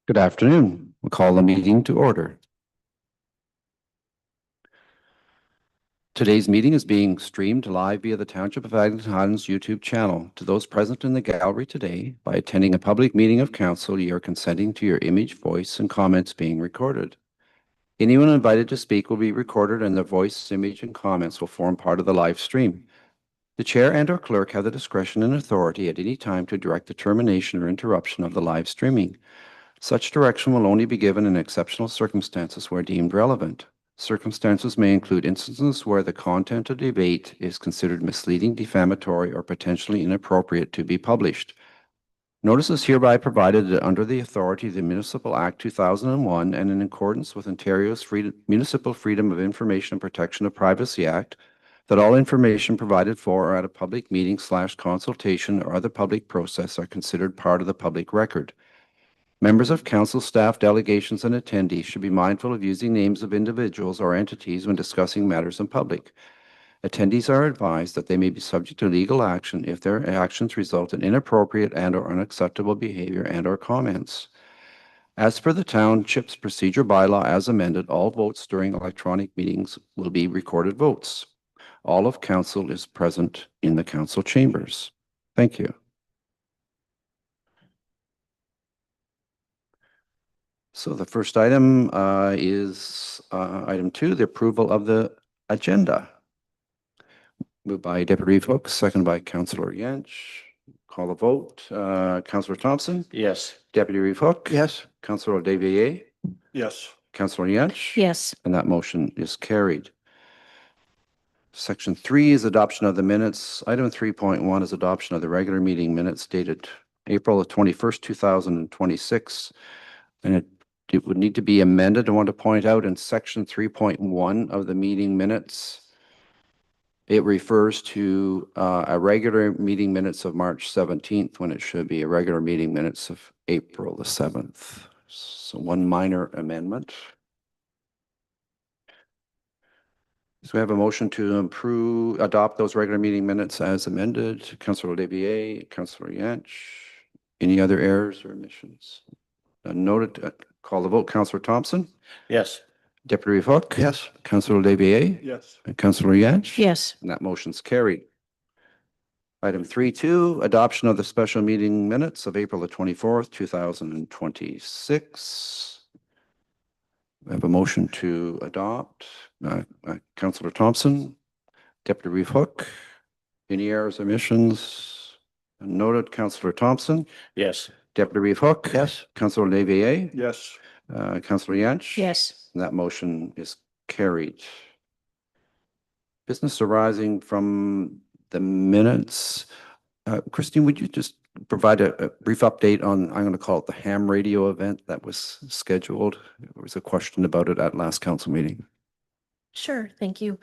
Good afternoon. We'll call the meeting to order. Today's meeting is being streamed live via the Township of Eglinton Highlands YouTube channel. To those present in the gallery today, by attending a public meeting of council, you are consenting to your image, voice, and comments being recorded. Anyone invited to speak will be recorded, and their voice, image, and comments will form part of the live stream. The chair and/or clerk have the discretion and authority at any time to direct the termination or interruption of the live streaming. Such direction will only be given in exceptional circumstances where deemed relevant. Circumstances may include instances where the content of debate is considered misleading, defamatory, or potentially inappropriate to be published. Notice is hereby provided that under the authority of the Municipal Act 2001 and in accordance with Ontario's Municipal Freedom of Information and Protection of Privacy Act, that all information provided for or at a public meeting/consultation or other public process are considered part of the public record. Members of council, staff, delegations, and attendees should be mindful of using names of individuals or entities when discussing matters in public. Attendees are advised that they may be subject to legal action if their actions result in inappropriate and/or unacceptable behavior and/or comments. As per the Township's procedure bylaw as amended, all votes during electronic meetings will be recorded votes. All of council is present in the council chambers. Thank you. So the first item is item 2, the approval of the agenda. Moved by Deputy Folk, seconded by Councillor Yench. Call the vote. Councillor Thompson? Yes. Deputy Reeve Hook? Yes. Councillor Devier? Yes. Councillor Yench? Yes. And that motion is carried. Section 3 is adoption of the minutes. Item 3.1 is adoption of the regular meeting minutes dated April 21st, 2026. And it would need to be amended. I want to point out in section 3.1 of the meeting minutes, it refers to a regular meeting minutes of March 17th when it should be a regular meeting minutes of April the 7th. So one minor amendment. So we have a motion to adopt those regular meeting minutes as amended. Councillor Devier, Councillor Yench. Any other errors or omissions? Noted. Call the vote. Councillor Thompson? Yes. Deputy Hook? Yes. Councillor Devier? Yes. And Councillor Yench? Yes. And that motion's carried. Item 3.2, adoption of the special meeting minutes of April the 24th, 2026. We have a motion to adopt. Councillor Thompson? Deputy Reeve Hook? Any errors, omissions? Noted. Councillor Thompson? Yes. Deputy Reeve Hook? Yes. Councillor Devier? Yes. Councillor Yench? Yes. And that motion is carried. Business arising from the minutes. Christine, would you just provide a brief update on, I'm going to call it the ham radio event that was scheduled? There was a question about it at last council meeting. Sure, thank you.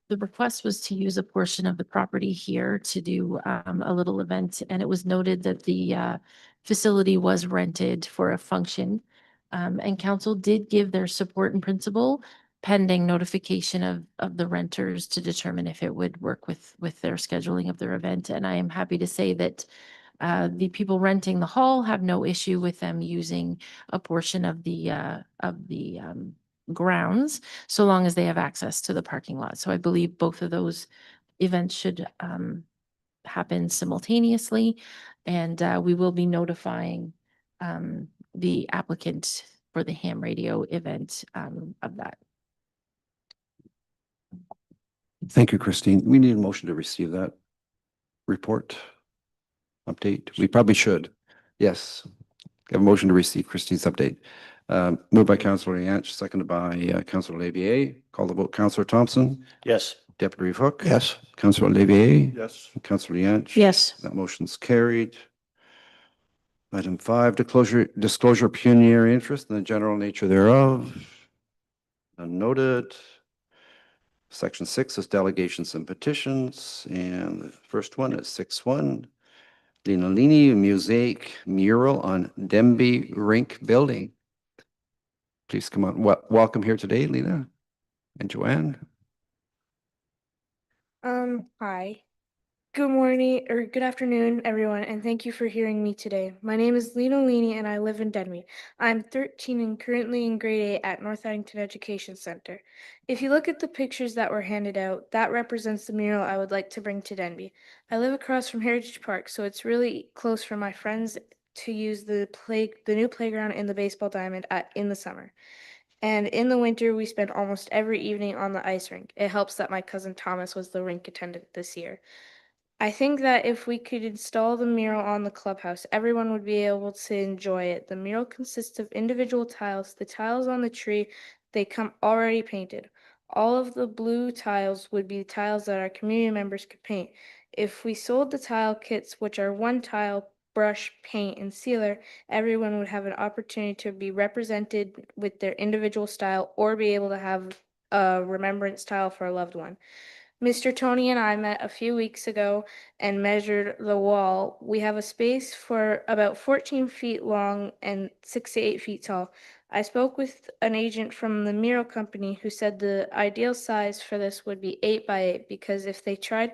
The request was to use a portion of the property here to do a little event, and it was noted that the facility was rented for a function. And council did give their support in principle pending notification of the renters to determine if it would work with their scheduling of their event. And I am happy to say that the people renting the hall have no issue with them using a portion of the grounds, so long as they have access to the parking lot. So I believe both of those events should happen simultaneously, and we will be notifying the applicant for the ham radio event of that. Thank you, Christine. We need a motion to receive that report update. We probably should. Yes. Have a motion to receive Christine's update. Moved by Councillor Yanch, seconded by Councillor Levier. Call the vote. Councillor Thompson? Yes. Deputy Reeve Hook? Yes. Councillor Levier? Yes. Councillor Yanch? Yes. That motion's carried. Item 5, disclosure of pecuniary interest and the general nature thereof. Noted. Section 6 is delegations and petitions, and the first one is 6.1. Linalini Mosaic Mural on Denby Rink Building. Please come on. Welcome here today, Lena and Joanne. Hi. Good morning or good afternoon, everyone, and thank you for hearing me today. My name is Lena Leany and I live in Denby. I'm 13 and currently in grade 8 at North Addington Education Center. If you look at the pictures that were handed out, that represents the mural I would like to bring to Denby. I live across from Heritage Park, so it's really close for my friends to use the new playground in the baseball diamond in the summer. And in the winter, we spend almost every evening on the ice rink. It helps that my cousin Thomas was the rink attendant this year. I think that if we could install the mural on the clubhouse, everyone would be able to enjoy it. The mural consists of individual tiles. The tiles on the tree, they come already painted. All of the blue tiles would be tiles that our community members could paint. If we sold the tile kits, which are one tile, brush, paint, and sealer, everyone would have an opportunity to be represented with their individual style or be able to have a remembrance tile for a loved one. Mr. Tony and I met a few weeks ago and measured the wall. We have a space for about 14 feet long and 6 to 8 feet tall. I spoke with an agent from the mural company who said the ideal size for this would be 8 by 8 because if they tried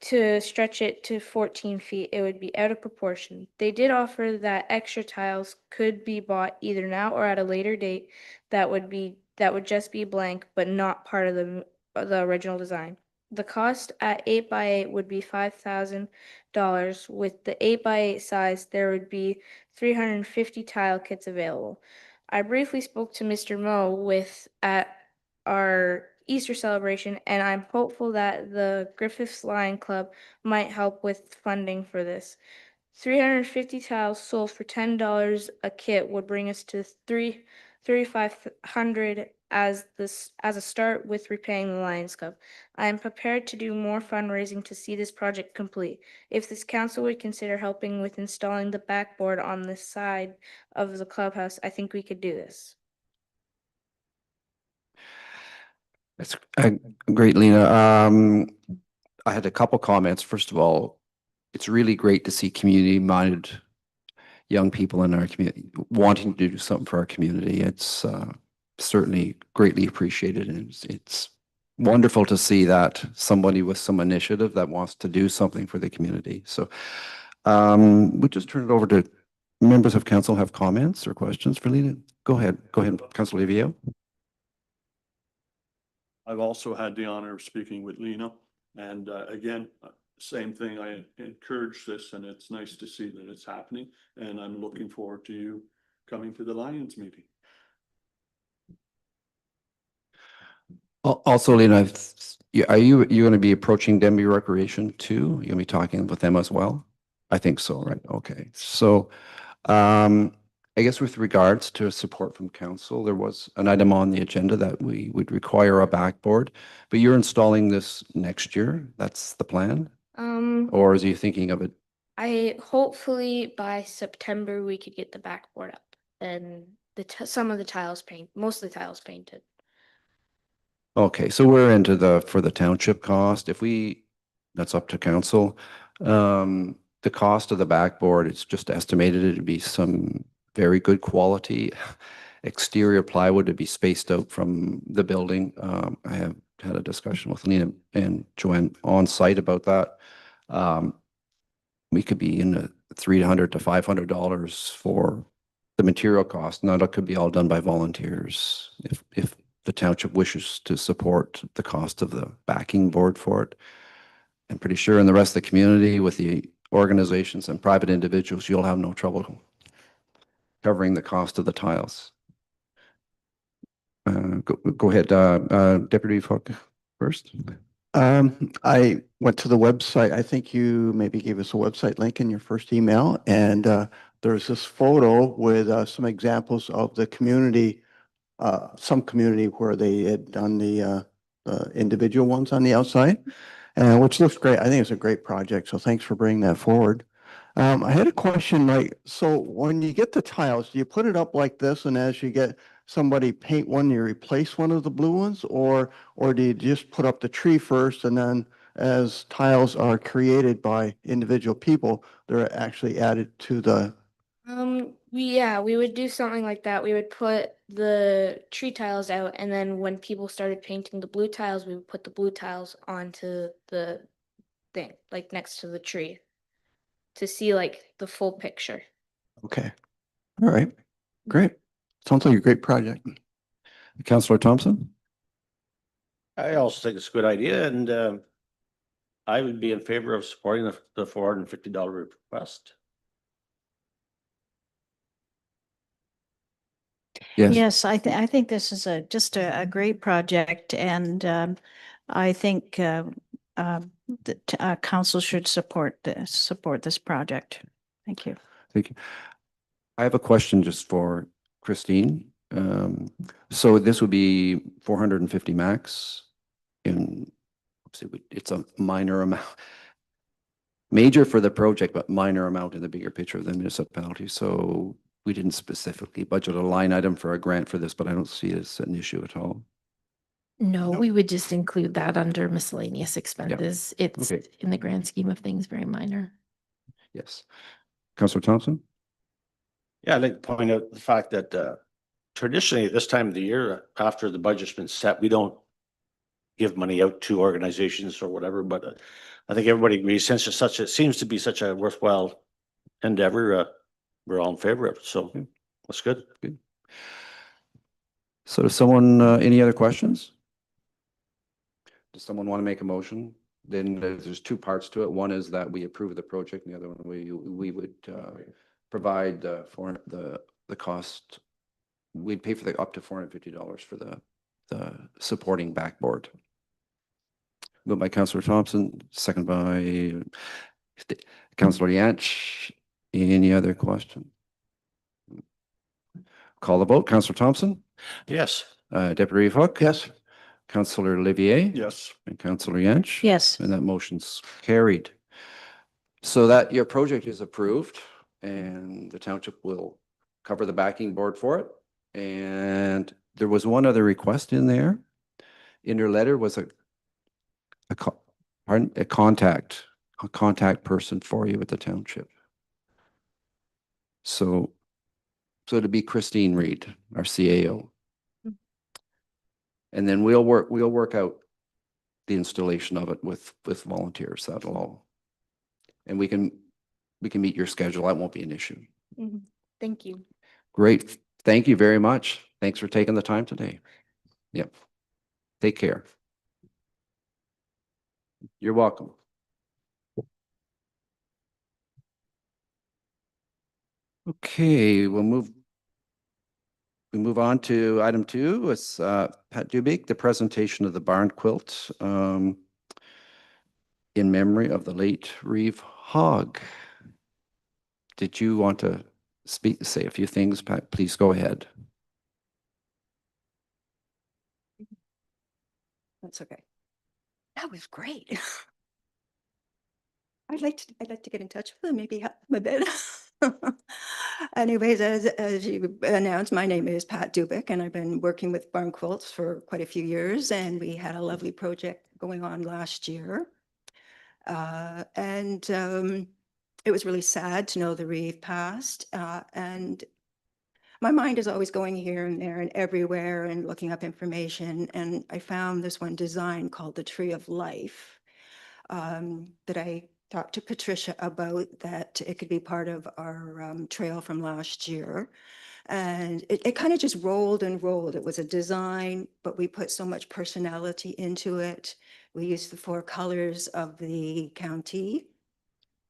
to stretch it to 14 feet, it would be out of proportion. They did offer that extra tiles could be bought either now or at a later date that would just be blank but not part of the original design. The cost at 8 by 8 would be $5,000. With the 8 by 8 size, there would be 350 tile kits available. I briefly spoke to Mr. Moe with at our Easter celebration, and I'm hopeful that the Griffiths Lion Club might help with funding for this. 350 tiles sold for $10 a kit would bring us to 3,500 as a start with repaying the Lions Club. I am prepared to do more fundraising to see this project complete. If this council would consider helping with installing the backboard on the side of the clubhouse, I think we could do this. That's great, Lena. I had a couple comments. First of all, it's really great to see community-minded young people in our community wanting to do something for our community. It's certainly greatly appreciated, and it's wonderful to see that somebody with some initiative that wants to do something for the community. So we'll just turn it over to members of council have comments or questions for Lena. Go ahead, Councilor Levio. I've also had the honor of speaking with Lena, and again, same thing. I encourage this, and it's nice to see that it's happening. And I'm looking forward to you coming to the Lions meeting. Also, Lena, are you going to be approaching Denby Recreation too? You're going to be talking with them as well? I think so, right? Okay. So I guess with regards to support from council, there was an item on the agenda that we would require a backboard, but you're installing this next year. That's the plan? Or is he thinking of it? I hopefully by September we could get the backboard up and some of the tiles most of the tiles painted. Okay, so we're into for the township cost. That's up to council. The cost of the backboard, it's just estimated it'd be some very good quality exterior plywood to be spaced out from the building. I have had a discussion with Lena and Joanne on site about that. We could be in the $300 to $500 for the material cost. Now that could be all done by volunteers if the township wishes to support the cost of the backing board for it. I'm pretty sure in the rest of the community with the organizations and private individuals, you'll have no trouble covering the cost of the tiles. Go ahead, Deputy Falk first. I went to the website. I think you maybe gave us a website link in your first email, and there's this photo with some examples of the community, some community where they had done the individual ones on the outside, which looks great. I think it's a great project, so thanks for bringing that forward. I had a question, so when you get the tiles, do you put it up like this, and as you get somebody paint one, you replace one of the blue ones, or do you just put up the tree first, and then as tiles are created by individual people, they're actually added to the... We would do something like that. We would put the tree tiles out, and then when people started painting the blue tiles, we would put the blue tiles onto the thing, like next to the tree, to see like the full picture. Okay. All right. Great. Sounds like a great project. Councillor Thompson? I also think it's a good idea, and I would be in favor of supporting the $450 request. Yes. Yes, I think this is just a great project, and I think that council should support this project. Thank you. Thank you. I have a question just for Christine. So this would be 450 max in, it's a minor amount, major for the project, but minor amount in the bigger picture of the municipality. So we didn't specifically budget a line item for a grant for this, but I don't see it as an issue at all. No, Nope. we would just include that under miscellaneous expenses. It's Okay. in the grand scheme of things, very minor. Yes. Councillor Thompson? Yeah, I'd like to point out the fact that traditionally this time of the year, after the budget's been set, we don't give money out to organizations or whatever, but I think everybody agrees since it seems to be such a worthwhile endeavor, we're all in favor of it. So that's good. Good. So does someone, any other questions? Does someone want to make a motion? Then there's two parts to it. One is that we approve the project, and the other one we would provide for the cost. We'd pay for the up to $450 for the supporting backboard. Moved by Councillor Thompson, second by Councillor Yantch. Any other question? Call the vote. Councillor Thompson, Yes. Deputy Reeve Hook. Yes. Councillor Olivier. Yes. And Councillor Yantch. Yes. And that motion's carried. So that your project is approved and the township will cover the backing board for it. And there was one other request in there. In your letter was a contact person for you at the township. So to be Christine Reed, our CAO. And then we'll work out the installation of it with volunteers. That'll all. And we can meet your schedule. That won't be an issue. Thank you. Great. Thank you very much. Thanks for taking the time today. Yep. Take care. You're welcome. Okay, we move on to item 2. It's Pat Dubik, the presentation of the barn quilt in memory of the late Reeve Hogg. Did you want to say a few things, Pat? Please go ahead. That's okay. That was great. I'd like to get in touch with them, maybe help them a bit. Anyways, as you announced, my name is Pat Dubik, and I've been working with barn quilts for quite a few years, and we had a lovely project going on last year. It was really sad to know the Reeve passed, and my mind is always going here and there and everywhere and looking up information. And I found this one design called the Tree of Life that I talked to Patricia about, that it could be part of our trail from last year. And it kind of just rolled and rolled. It was a design, but we put so much personality into it. We used the 4 colors of the county,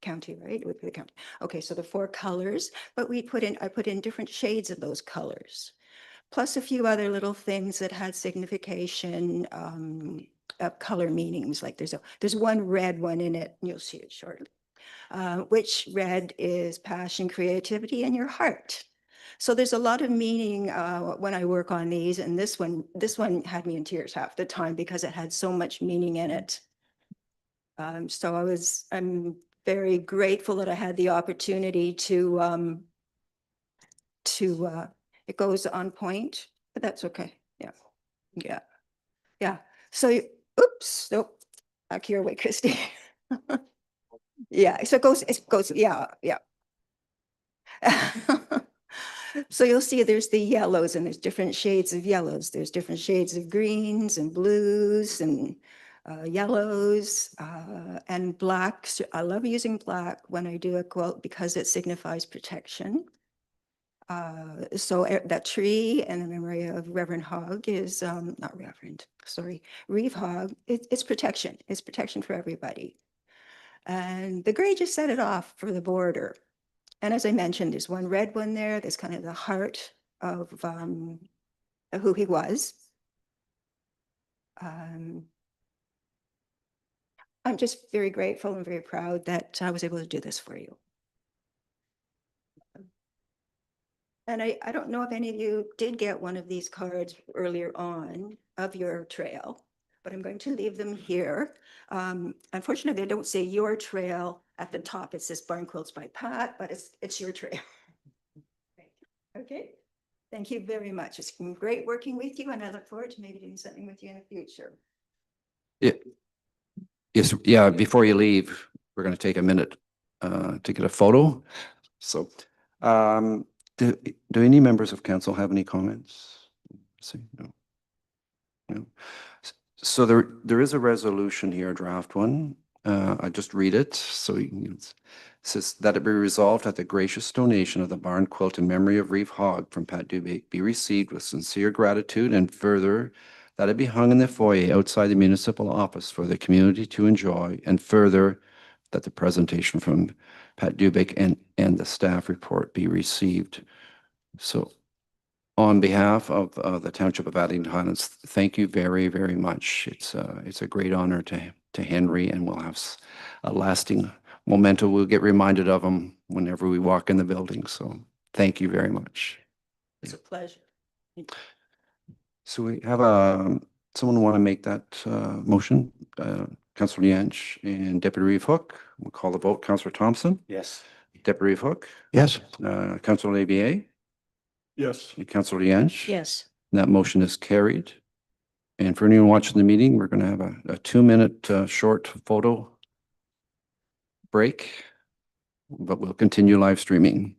right? It would be the county. Okay, so the 4 colors, but I put in different shades of those colors, plus a few other little things that had signification of color meanings. Like there's one red one in it, and you'll see it shortly, which red is passion, creativity, and your heart. So there's a lot of meaning when I work on these, and this one had me in tears half the time because it had so much meaning in it. So I'm very grateful that I had the opportunity to it goes on point, but that's okay. Yeah. So, oops, nope, back your way, Christy. Yeah, so it goes, yeah. So you'll see there's the yellows, and there's different shades of yellows. There's different shades of greens and blues and yellows, and blacks. I love using black when I do a quilt because it signifies protection. So that tree in the memory of Reverend Hogg is, not Reverend, sorry, Reeve Hogg, it's protection. It's protection for everybody. And the gray just set it off for the border. And as I mentioned, there's one red one there. That's kind of the heart of who he was. I'm just very grateful and very proud that I was able to do this for you. And I don't know if any of you did get one of these cards earlier on of your trail, but I'm going to leave them here. Unfortunately, they don't say your trail at the top. It says Barn Quilts by Pat, but it's your trail. Okay, thank you very much. It's been great working with you, and I look forward to maybe doing something with you in the future. Yes, yeah, before you leave, we're going to take a minute to get a photo. So, do any members of council have any comments? See, no. No. So there is a resolution here, a draft one. I just read it. So it says that it be resolved that the gracious donation of the barn quilt in memory of Reeve Hogg from Pat Dubé be received with sincere gratitude, and further that it be hung in the foyer outside the municipal office for the community to enjoy, and further that the presentation from Pat Dubé and the staff report be received. So on behalf of the Township of Addington Highlands, thank you very, very much. It's a great honor to Henry, and we'll have a lasting memento. We'll get reminded of him whenever we walk in the building. So thank you very much. It's a pleasure. So we have someone want to make that motion? Councillor Liench and Deputy Reeve Hook. We'll call the vote. Councillor Thompson? Yes. Deputy Reeve Hook? Yes. Councillor Labier? Yes. Councillor Liench? Yes. That motion is carried. And for anyone watching the meeting, we're going to have a 2-minute short photo break, but we'll continue live streaming.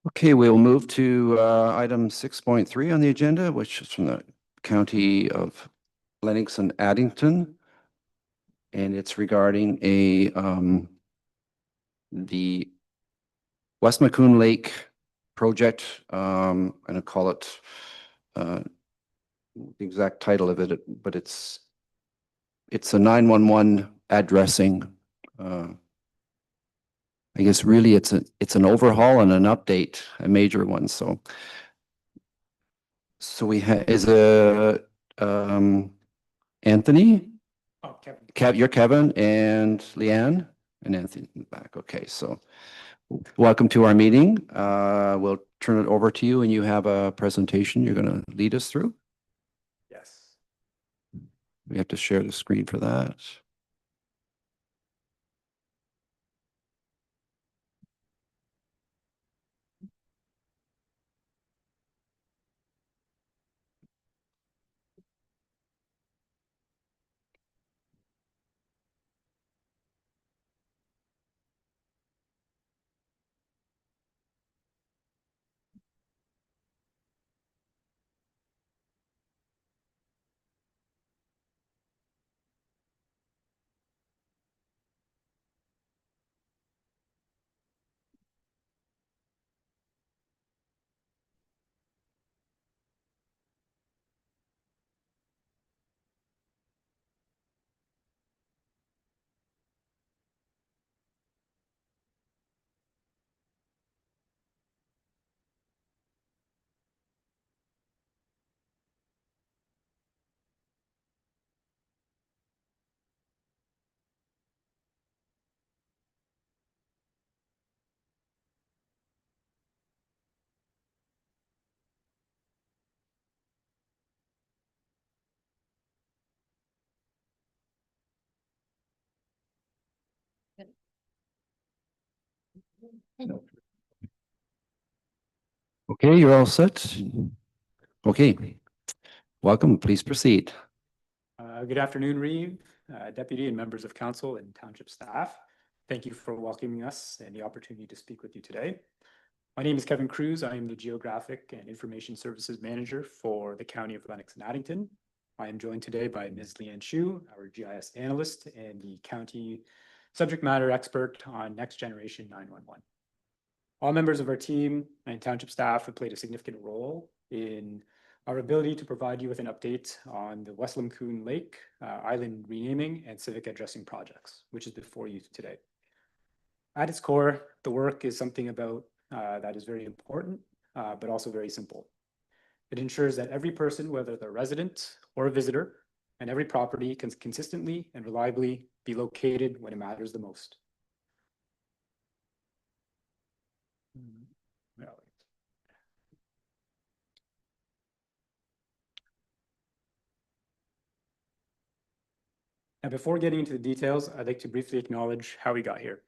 Okay, we'll move to item 6.3 on the agenda, which is from the County of Lennox and Addington. And it's regarding the West Maccoon Lake project. I'm going to call it the exact title of it, but it's a 911 addressing I guess really it's an overhaul and an update, a major one, so. So we have, Anthony? Oh, Kevin. You're Kevin and Leanne and Anthony in the back. Okay, so welcome to our meeting. We'll turn it over to you and you have a presentation you're going to lead us through. Yes. We have to share the screen for that. Okay, you're all set? Okay, welcome, please proceed. Good afternoon, Reeve, Deputy and members of council and township staff. Thank you for welcoming us and the opportunity to speak with you today. My name is Kevin Cruz. I am the Geographic and Information Services Manager for the County of Lennox and Addington. I am joined today by Ms. Leanne Shu, our GIS analyst and the county subject matter expert on Next Generation 911. All members of our team and township staff have played a significant role in our ability to provide you with an update on the West Limcoon Lake Island renaming and civic addressing projects, which is before you today. At its core, the work is something about that is very important, but also very simple. It ensures that every person, whether they're a resident or a visitor, and every property can consistently and reliably be located when it matters the most. Now, before getting into the details, I'd like to briefly acknowledge how we got here.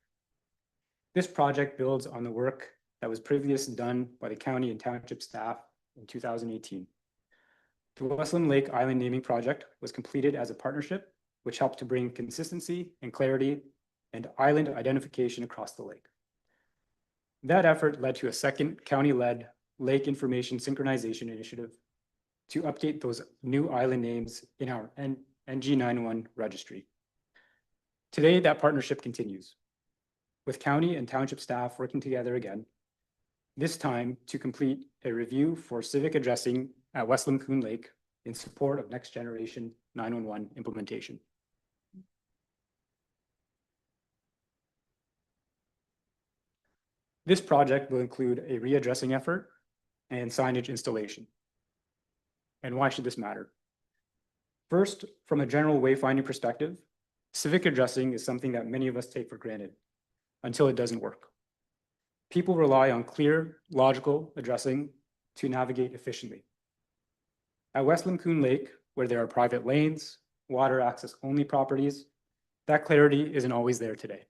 This project builds on the work that was previously done by the county and township staff in 2018. The Westland Lake Island naming project was completed as a partnership, which helped to bring consistency and clarity and island identification across the lake. That effort led to a second county-led lake information synchronization initiative to update those new island names in our NG91 registry. Today, that partnership continues, with county and township staff working together again, this time to complete a review for civic addressing at West Limcoon Lake in support of Next Generation 911 implementation. This project will include a readdressing effort and signage installation. And why should this matter? First, from a general wayfinding perspective, civic addressing is something that many of us take for granted until it doesn't work. People rely on clear, logical addressing to navigate efficiently. At West Limcoon Lake, where there are private lanes, water access only properties, that clarity isn't always there today.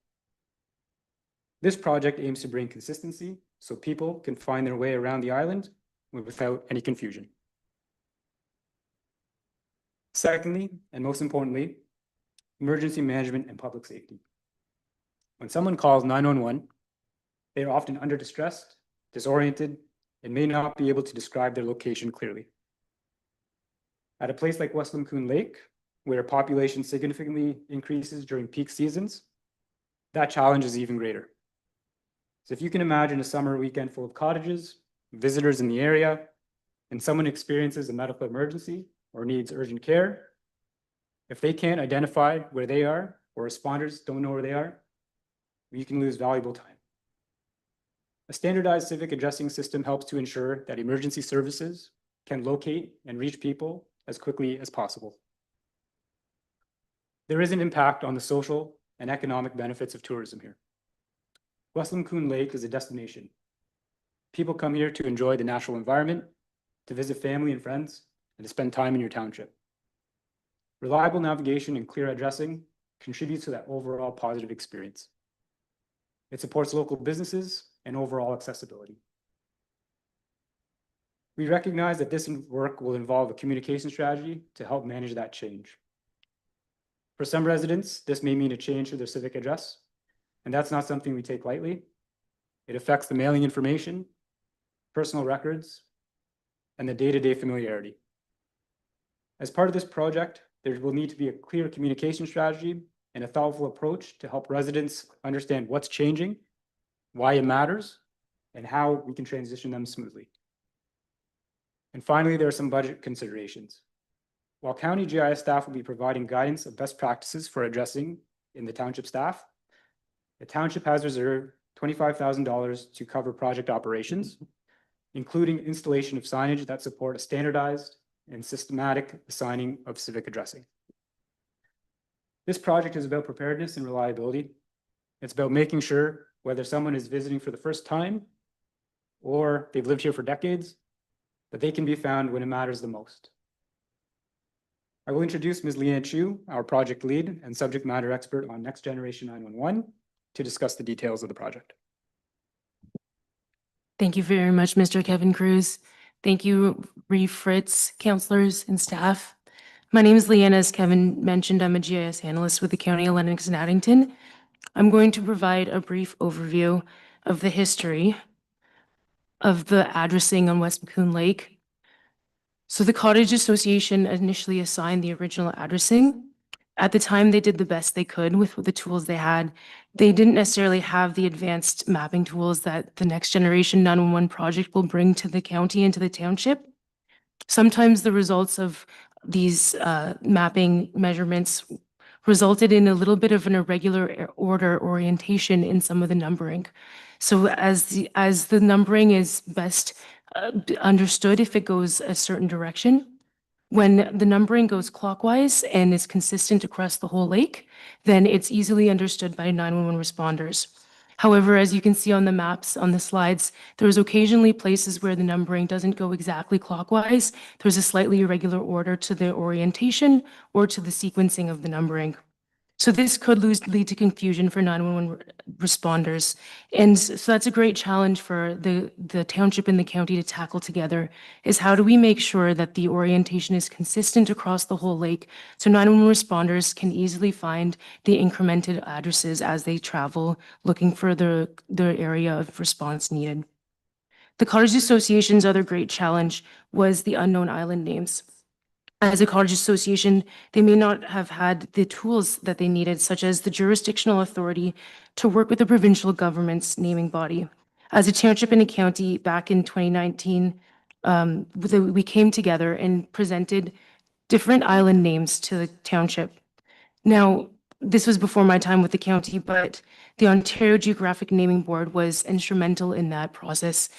This project aims to bring consistency so people can find their way around the island without any confusion. Secondly, and most importantly, emergency management and public safety. When someone calls 911, they are often under distress, disoriented, and may not be able to describe their location clearly. At a place like West Limcoon Lake, where population significantly increases during peak seasons, that challenge is even greater. So if you can imagine a summer weekend full of cottages, visitors in the area, and someone experiences a medical emergency or needs urgent care, if they can't identify where they are or responders don't know where they are, you can lose valuable time. A standardized civic addressing system helps to ensure that emergency services can locate and reach people as quickly as possible. There is an impact on the social and economic benefits of tourism here. West Lacoon Lake is a destination. People come here to enjoy the natural environment, to visit family and friends, and to spend time in your township. Reliable navigation and clear addressing contributes to that overall positive experience. It supports local businesses and overall accessibility. We recognize that this work will involve a communication strategy to help manage that change. For some residents, this may mean a change to their civic address, and that's not something we take lightly. It affects the mailing information, personal records, and the day-to-day familiarity. As part of this project, there will need to be a clear communication strategy and a thoughtful approach to help residents understand what's changing, why it matters, and how we can transition them smoothly. And finally, there are some budget considerations. While County GIS staff will be providing guidance of best practices for addressing in the township staff, the township has reserved $25,000 to cover project operations, including installation of signage that support a standardized and systematic assigning of civic addressing. This project is about preparedness and reliability. It's about making sure whether someone is visiting for the first time or they've lived here for decades, that they can be found when it matters the most. I will introduce Ms. Leanne Chu, our project lead and subject matter expert on Next Generation 911, to discuss the details of the project. Thank you very much, Mr. Kevin Cruz. Thank you, Reeve Fritz, counselors and staff. My name is Leanne. As Kevin mentioned, I'm a GIS analyst with the County of Lennox and Addington. I'm going to provide a brief overview of the history of the addressing on West Lacoon Lake. So the Cottage Association initially assigned the original addressing. At the time, they did the best they could with the tools they had. They didn't necessarily have the advanced mapping tools that the Next Generation 911 project will bring to the county and to the township. Sometimes the results of these mapping measurements resulted in a little bit of an irregular order orientation in some of the numbering. So as the numbering is best understood if it goes a certain direction, when the numbering goes clockwise and is consistent across the whole lake, then it's easily understood by 911 responders. However, as you can see on the maps, on the slides, there's occasionally places where the numbering doesn't go exactly clockwise. There's a slightly irregular order to the orientation or to the sequencing of the numbering. So this could lead to confusion for 911 responders. And so that's a great challenge for the township and the county to tackle together, is how do we make sure that the orientation is consistent across the whole lake so 911 responders can easily find the incremented addresses as they travel looking for the area of response needed. The Cottage Association's other great challenge was the unknown island names. As a cottage association, they may not have had the tools that they needed, such as the jurisdictional authority to work with the provincial government's naming body. As a township and a county back in 2019, we came together and presented different island names to the township. Now, this was before my time with the county, but the Ontario Geographic Naming Board was instrumental in that process.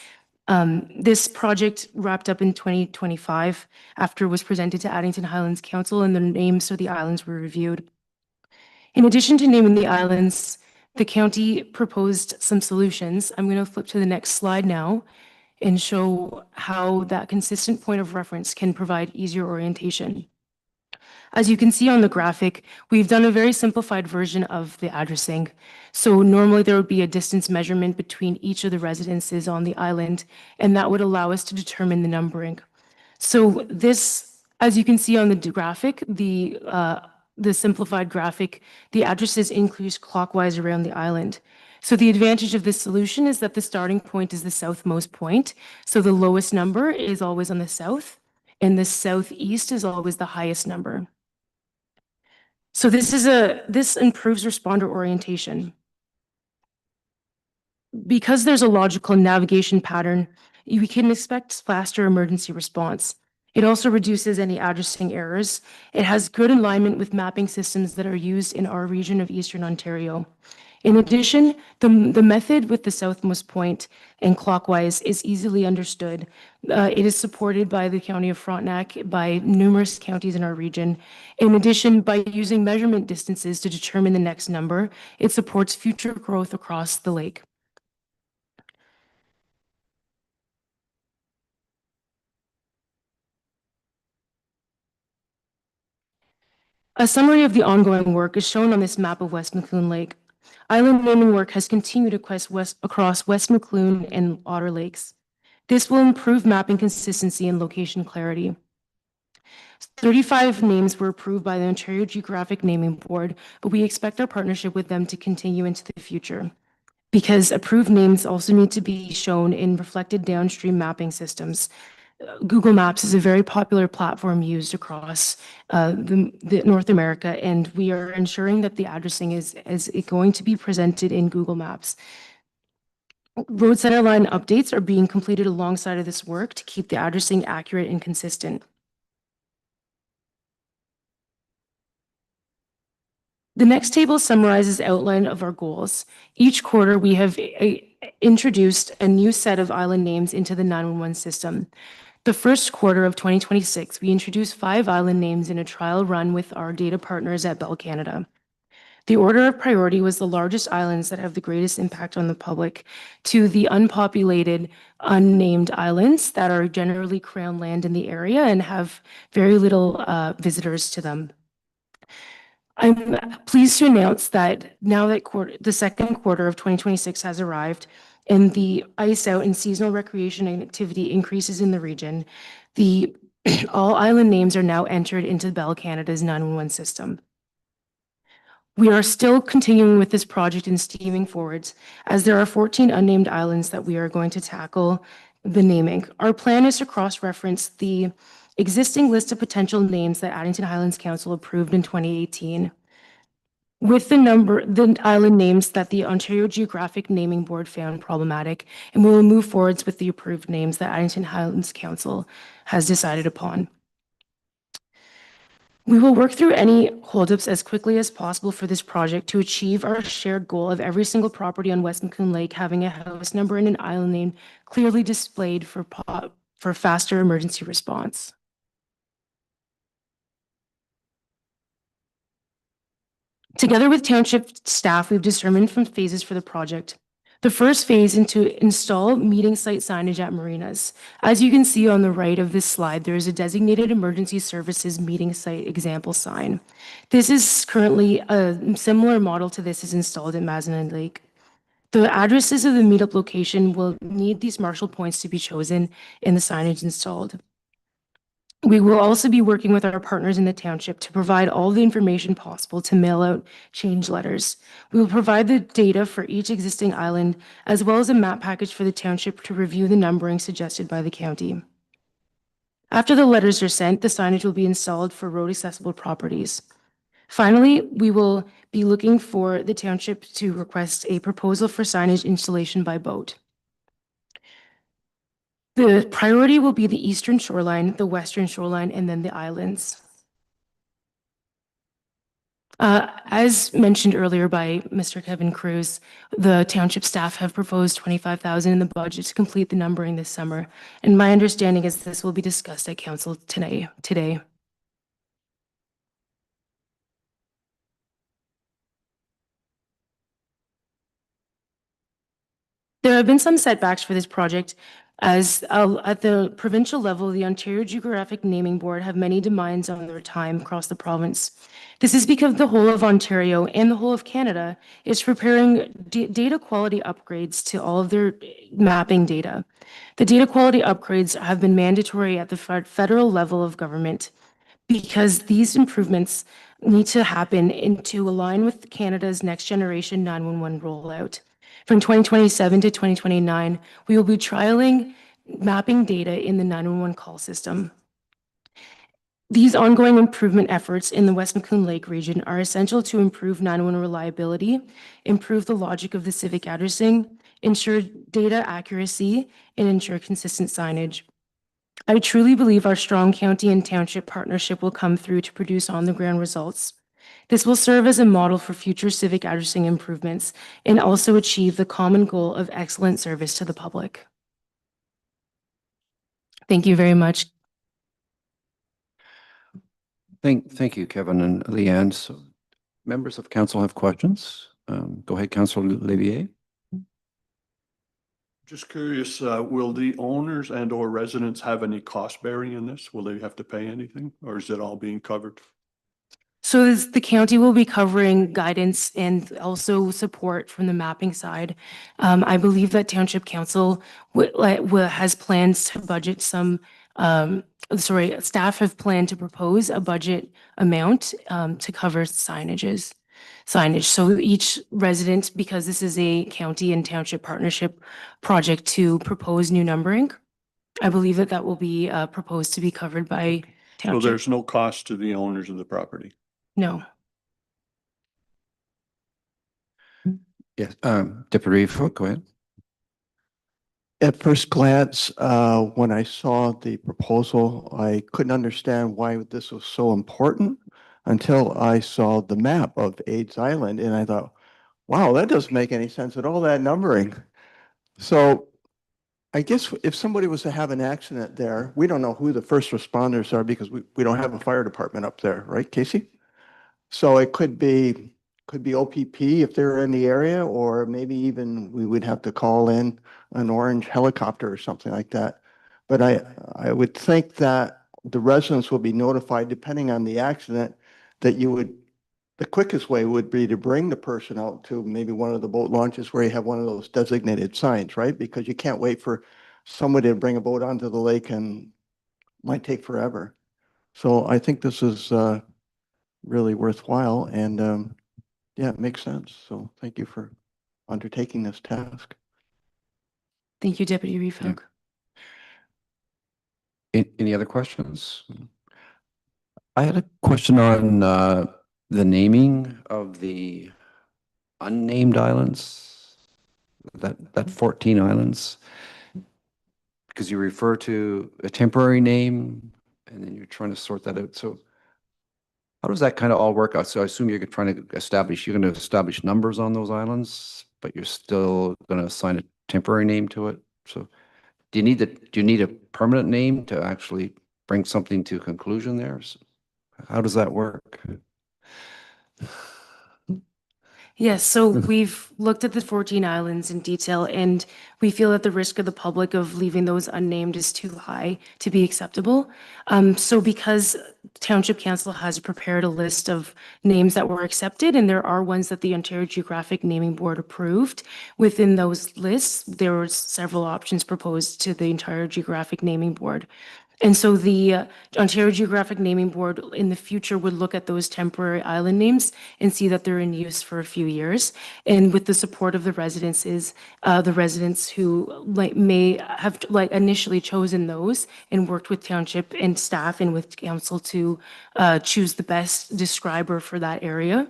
This project wrapped up in 2025 after it was presented to Addington Highlands Council and the names of the islands were reviewed. In addition to naming the islands, the county proposed some solutions. I'm going to flip to the next slide now and show how that consistent point of reference can provide easier orientation. As you can see on the graphic, we've done a very simplified version of the addressing. So normally there would be a distance measurement between each of the residences on the island, and that would allow us to determine the numbering. So this, as you can see on the graphic, the simplified graphic, the addresses increase clockwise around the island. So the advantage of this solution is that the starting point is the southmost point. So the lowest number is always on the south, and the southeast is always the highest number. So this improves responder orientation. Because there's a logical navigation pattern, we can expect faster emergency response. It also reduces any addressing errors. It has good alignment with mapping systems that are used in our region of Eastern Ontario. In addition, the method with the southmost point and clockwise is easily understood. It is supported by the County of Frontenac, by numerous counties in our region. In addition, by using measurement distances to determine the next number, it supports future growth across the lake. A summary of the ongoing work is shown on this map of West McCloon Lake. Island naming work has continued across West McCloon and Otter Lakes. This will improve mapping consistency and location clarity. 35 names were approved by the Ontario Geographic Naming Board, but we expect our partnership with them to continue into the future, because approved names also need to be shown in reflected downstream mapping systems. Google Maps is a very popular platform used across the North America, and we are ensuring that the addressing is going to be presented in Google Maps. Road center line updates are being completed alongside of this work to keep the addressing accurate and consistent. The next table summarizes outline of our goals. Each quarter, we have introduced a new set of island names into the 911 system. The first quarter of 2026, we introduced 5 island names in a trial run with our data partners at Bell Canada. The order of priority was the largest islands that have the greatest impact on the public to the unpopulated, unnamed islands that are generally crown land in the area and have very little visitors to them. I'm pleased to announce that now that the second quarter of 2026 has arrived and the ice out and seasonal recreation and activity increases in the region, all island names are now entered into Bell Canada's 911 system. We are still continuing with this project and steaming forwards, as there are 14 unnamed islands that we are going to tackle the naming. Our plan is to cross-reference the existing list of potential names that Addington Highlands Council approved in 2018 with the island names that the Ontario Geographic Naming Board found problematic, and we will move forwards with the approved names that Addington Highlands Council has decided upon. We will work through any holdups as quickly as possible for this project to achieve our shared goal of every single property on West McCloon Lake having a house number and an island name clearly displayed for faster emergency response. Together with Township staff, we've determined some phases for the project. The first phase is to install meeting site signage at marinas. As you can see on the right of this slide, there is a designated emergency services meeting site example sign. This is currently a similar model to this is installed at Mazarin Lake. The addresses of the meetup location will need these marshal points to be chosen in the signage installed. We will also be working with our partners in the township to provide all the information possible to mail out change letters. We will provide the data for each existing island, as well as a map package for the township to review the numbering suggested by the county. After the letters are sent, the signage will be installed for road accessible properties. Finally, we will be looking for the township to request a proposal for signage installation by boat. The priority will be the eastern shoreline, the western shoreline, and then the islands. As mentioned earlier by Mr. Kevin Cruz, the township staff have proposed $25,000 in the budget to complete the numbering this summer, and my understanding is this will be discussed at council today. There have been some setbacks for this project, as at the provincial level, the Ontario Geographic Naming Board have many demands on their time across the province. This is because the whole of Ontario and the whole of Canada is preparing data quality upgrades to all of their mapping data. The data quality upgrades have been mandatory at the federal level of government because these improvements need to happen to align with Canada's next generation 911 rollout. From 2027 to 2029, we will be trialing mapping data in the 911 call system. These ongoing improvement efforts in the West McCloon Lake region are essential to improve 911 reliability, improve the logic of the civic addressing, ensure data accuracy, and ensure consistent signage. I truly believe our strong county and township partnership will come through to produce on-the-ground results. This will serve as a model for future civic addressing improvements and also achieve the common goal of excellent service to the public. Thank you very much. Thank you, Kevin and Leanne. So members of council have questions. Go ahead, Councillor Levier. Just curious, will the owners and or residents have any cost bearing in this? Will they have to pay anything, or is it all being covered? So the county will be covering guidance and also support from the mapping side. I believe that Township Council has plans to budget some, staff have planned to propose a budget amount to cover signage. So each resident, because this is a county and township partnership project to propose new numbering, I believe that will be proposed to be covered by So Township. there's no cost to the owners of the property? No. Yes, Deputy Reeve, go ahead. At first glance, when I saw the proposal, I couldn't understand why this was so important until I saw the map of AIDS Island, and I thought, wow, that doesn't make any sense at all, that numbering. So I guess if somebody was to have an accident there, we don't know who the first responders are because we don't have a fire department up there, right, Casey? So it could be OPP if they're in the area, or maybe even we would have to call in an orange helicopter or something like that. But I would think that the residents will be notified, depending on the accident, that the quickest way would be to bring the person out to maybe one of the boat launches where you have one of those designated signs, right? Because you can't wait for somebody to bring a boat onto the lake and might take forever. So I think this is really worthwhile, and yeah, it makes sense. So thank you for undertaking this task. Thank you, Deputy Reeve. Any other questions? I had a question on the naming of the unnamed islands, that 14 islands, because you refer to a temporary name and then you're trying to sort that out. So how does that kind of all work out? So I assume you're going to establish numbers on those islands, but you're still going to assign a temporary name to it. So do you need a permanent name to actually bring something to conclusion there? So how does that work? Yes, so we've looked at the 14 islands in detail, and we feel that the risk of the public of leaving those unnamed is too high to be acceptable. So because Township Council has prepared a list of names that were accepted, and there are ones that the Ontario Geographic Naming Board approved, within those lists, there were several options proposed to the entire Geographic Naming Board. And so the Ontario Geographic Naming Board in the future would look at those temporary island names and see that they're in use for a few years. And with the support of the residents who may have initially chosen those and worked with township and staff and with council to choose the best description for that area.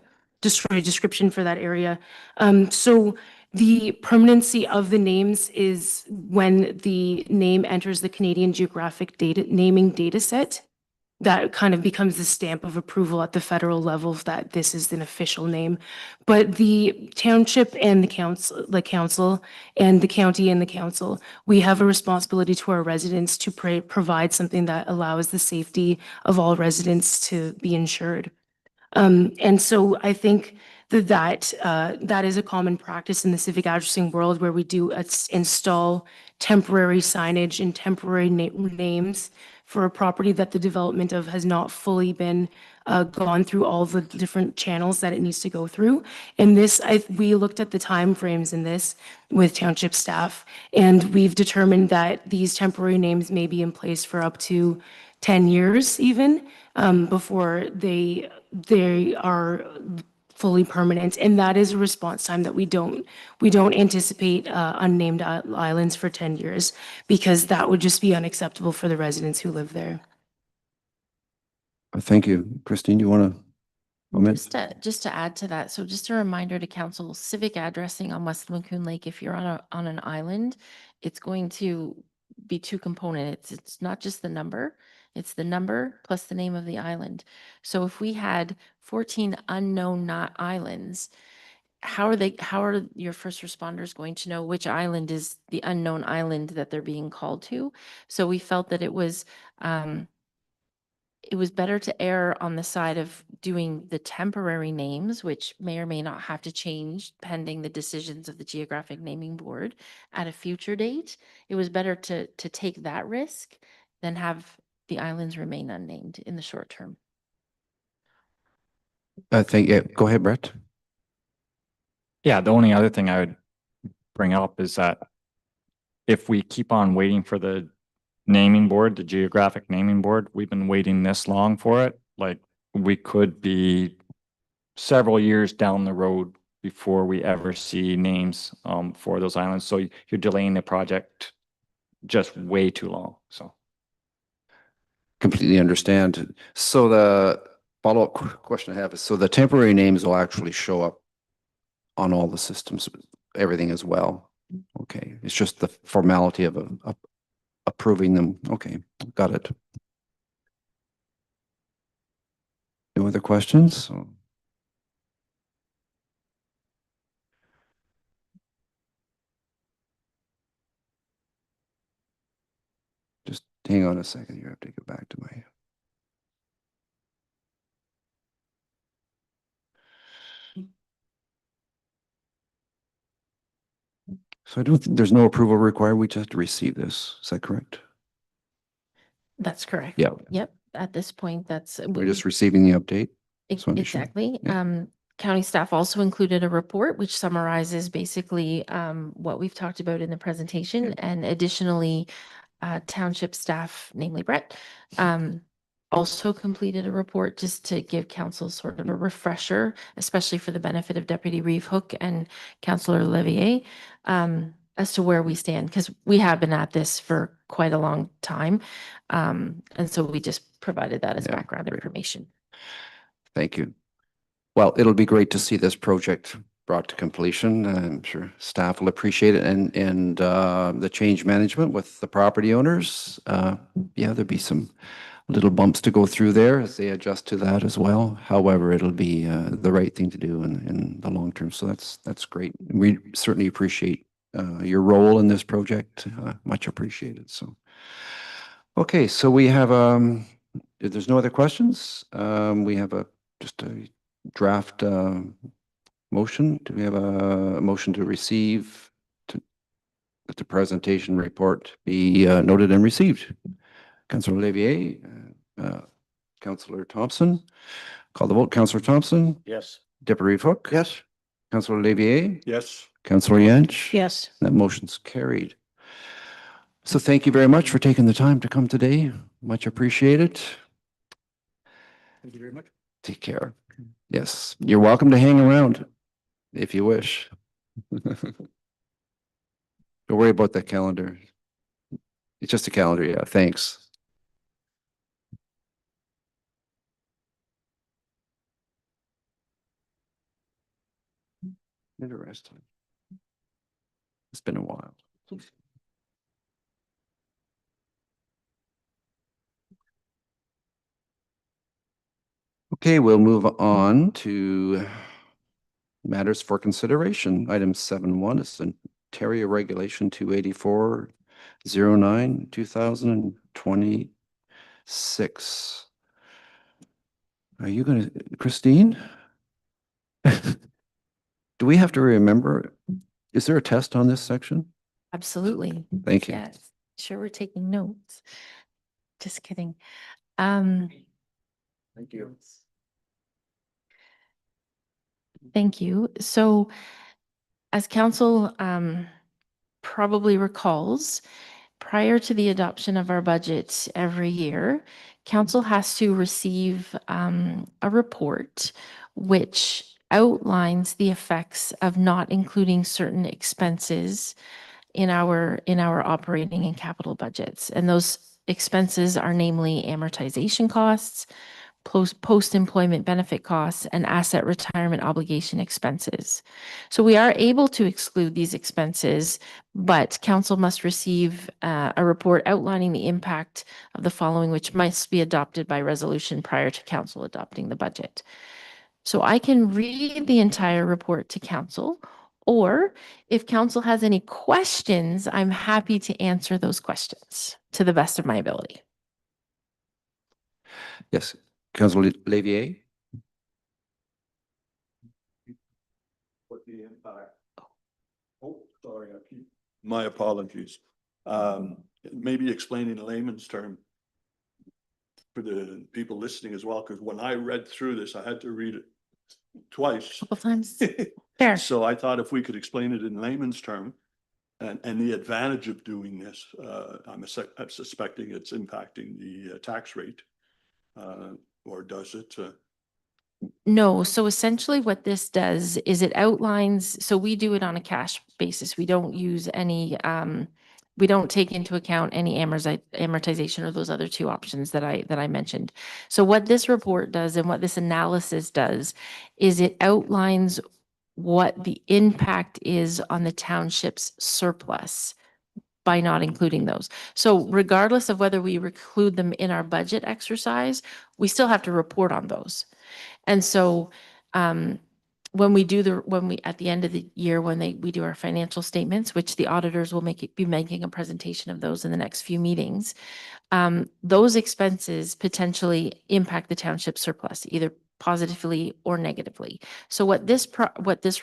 So the permanency of the names is when the name enters the Canadian Geographic naming data set. That kind of becomes the stamp of approval at the federal level that this is an official name. But the township and the council and the county and the council, we have a responsibility to our residents to provide something that allows the safety of all residents to be ensured. And so I think that is a common practice in the civic addressing world, where we do install temporary signage and temporary names for a property that the development of has not fully been gone through all the different channels that it needs to go through. And we looked at the timeframes in this with township staff, and we've determined that these temporary names may be in place for up to 10 years even before they are fully permanent. And that is a response time that we don't anticipate unnamed islands for 10 years, because that would just be unacceptable for the residents who live there. Thank you. Christine, do you want to comment? Just to add to that, so just a reminder to council, civic addressing on West Lacoon Lake, if you're on an island, it's going to be two components. It's not just the number, It's the number plus the name of the island. So if we had 14 unknown not islands, how are your first responders going to know which island is the unknown island that they're being called to? So we felt that it was better to err on the side of doing the temporary names, which may or may not have to change pending the decisions of the Geographic Naming Board at a future date. It was better to take that risk than have the islands remain unnamed in the short term. Yeah, go ahead, Brett. Yeah, the only other thing I would bring up is that if we keep on waiting for the naming board, the geographic naming board, we've been waiting this long for it. Like, we could be several years down the road before we ever see names for those islands. So you're delaying the project just way too long. So Completely understand. So the follow-up question I have is, so the temporary names will actually show up on all the systems, everything as well? Okay, it's just the formality of approving them. Okay, got it. No other questions? Just hang on a second here. I have to get back to my. So I don't think there's no approval required. We just have to receive this. Is that correct? That's correct. Yeah. Yep. At this point, that's. We're just receiving the update. Just wanna be sure. Exactly. Yeah. County staff also included a report which summarizes basically what we've talked about in the presentation, and additionally, township staff, namely Brett, also completed a report just to give council sort of a refresher, especially for the benefit of Deputy Reeve Hook and Councillor Levier, as to where we stand, because we have been at this for quite a long time. And so we just provided that as Yeah, background great. information. Thank you. Well, it'll be great to see this project brought to completion. I'm sure staff will appreciate it, and the change management with the property owners. Yeah, there'll be some little bumps to go through there as they adjust to that as well. However, it'll be the right thing to do in the long term. So that's great. We certainly appreciate your role in this project. Much appreciated. So, okay, so we have if there's no other questions, we have just a draft motion. Do we have a motion to receive that the presentation report be noted and received? Councillor Olivier, Councillor Thompson, call the vote. Councillor Thompson, Yes. Deputy Hook. Yes. Councillor Olivier, Yes. Councillor Yench. Yes. That motion's carried. So thank you very much for taking the time to come today. Much appreciated. Thank you very much. Take care. Yes, you're welcome to hang around if you wish. Don't worry about that calendar. It's just a calendar, yeah, thanks. Interesting. It's been a while. Okay, we'll move on to matters for consideration. Item 7.1 is Ontario Regulation 28409, 2026. Are you going to, Christine? Do we have to remember, is there a test on this section? Absolutely. Thank you. Yes. Sure, we're taking notes. Just kidding. Thank you. Thank you. So as council probably recalls, prior to the adoption of our budget every year, council has to receive a report which outlines the effects of not including certain expenses in our operating and capital budgets. And those expenses are namely amortization costs, post-employment benefit costs, and asset retirement obligation expenses. So we are able to exclude these expenses, but council must receive a report outlining the impact of the following, which must be adopted by resolution prior to council adopting the budget. So I can read the entire report to council, or if council has any questions, I'm happy to answer those questions to the best of my ability. Yes, Councillor Levier? What the impact? Oh, sorry, my apologies. Maybe explain in layman's term for the people listening as well, because when I read through this, I had to read it twice. Couple times. Fair. So I thought if we could explain it in layman's term and the advantage of doing this, I'm suspecting it's impacting the tax rate. Or does it? No, so essentially what this does is it outlines, so we do it on a cash basis. We don't use any, we don't take into account any amortization or those other two options that I mentioned. So what this report does and what this analysis does is it outlines what the impact is on the township's surplus by not including those. So regardless of whether we include them in our budget exercise, we still have to report on those. And so when we at the end of the year, when we do our financial statements, which the auditors will be making a presentation of those in the next few meetings, those expenses potentially impact the township surplus, either positively or negatively. So what this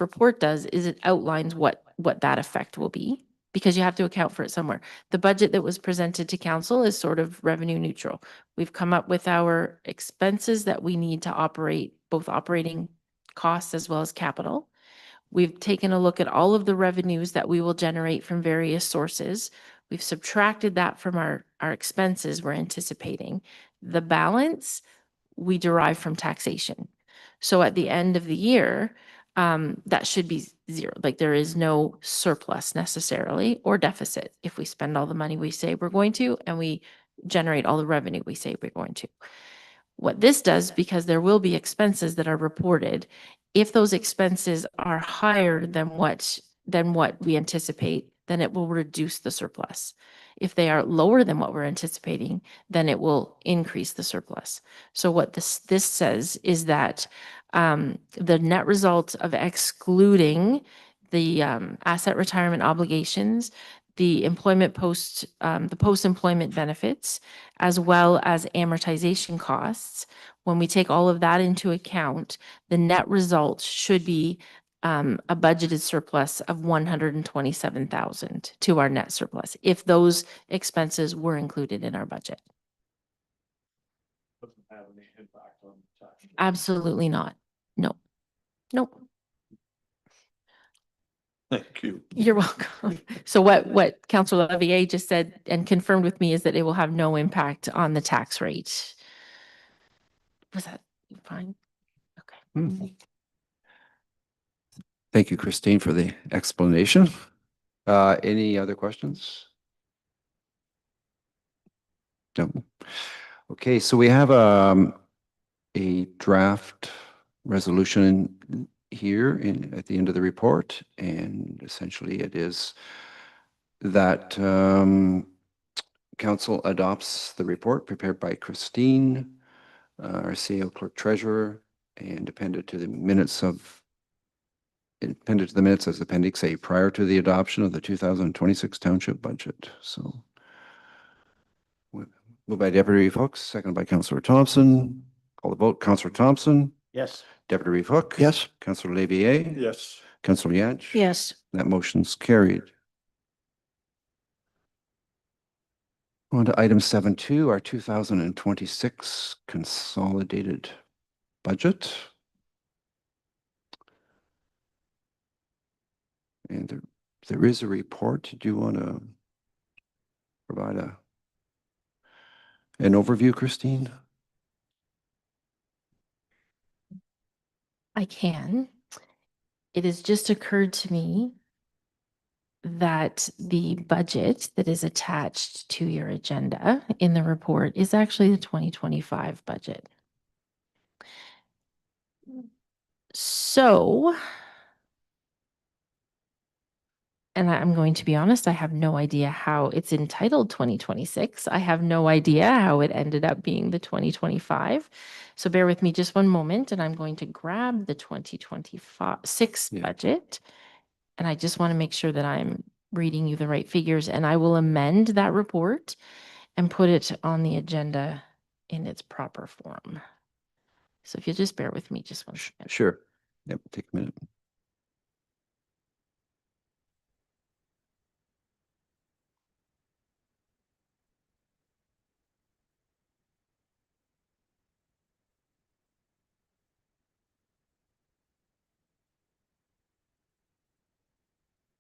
report does is it outlines what that effect will be, because you have to account for it somewhere. The budget that was presented to council is sort of revenue neutral. We've come up with our expenses that we need to operate, both operating costs as well as capital. We've taken a look at all of the revenues that we will generate from various sources. We've subtracted that from our expenses we're anticipating. The balance we derive from taxation. So at the end of the year, that should be zero. Like there is no surplus necessarily or deficit if we spend all the money we say we're going to and we generate all the revenue we say we're going to. What this does, because there will be expenses that are reported, if those expenses are higher than what we anticipate, then it will reduce the surplus. If they are lower than what we're anticipating, then it will increase the surplus. So what this says is that the net result of excluding the asset retirement obligations, the post-employment benefits, as well as amortization costs, when we take all of that into account, the net result should be a budgeted surplus of 127,000 to our net surplus, if those expenses were included in our budget. Doesn't have any impact on tax. Absolutely not. No. Nope. Thank you. You're welcome. So what Councillor Levier just said and confirmed with me is that it will have no impact on the tax rate. Was that fine? Okay. Thank you, Christine, for the explanation. Any other questions? No. Okay, so we have a draft resolution here at the end of the report, and essentially it is that council adopts the report prepared by Christine, our CEO clerk treasurer, and appended to the minutes as Appendix A prior to the adoption of the 2026 township budget. So moved by Deputy Reeve Hooks, seconded by Councillor Thompson. Call the vote. Councillor Thompson. Yes. Deputy Reeve Hook. Yes. Councillor Levier. Yes. Councillor Yantch. Yes. That motion's carried. On to item 7.2, our 2026 consolidated budget. And there is a report. Do you want to provide an overview, Christine? I can. It has just occurred to me that the budget that is attached to your agenda in the report is actually the 2025 budget. So, and I'm going to be honest, I have no idea how it's entitled 2026. I have no idea how it ended up being the 2025. So bear with me just one moment, and I'm going to grab the 2026 Yeah. budget. And I just want to make sure that I'm reading you the right figures, and I will amend that report and put it on the agenda in its proper form. So if you just bear with me just one second. Sure. Yep, take a minute.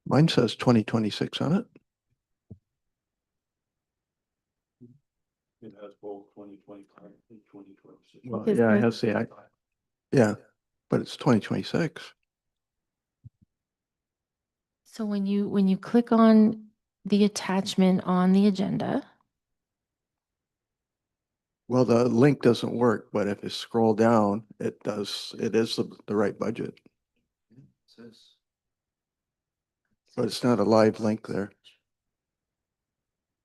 Mine says 2026 on it. It has both 2025 and 2026. Well, Is yeah, it it- has the, yeah, but it's 2026. So when you click on the attachment on the agenda, Well, the link doesn't work, but if you scroll down, it does, it is the right budget, but it's not a live link there.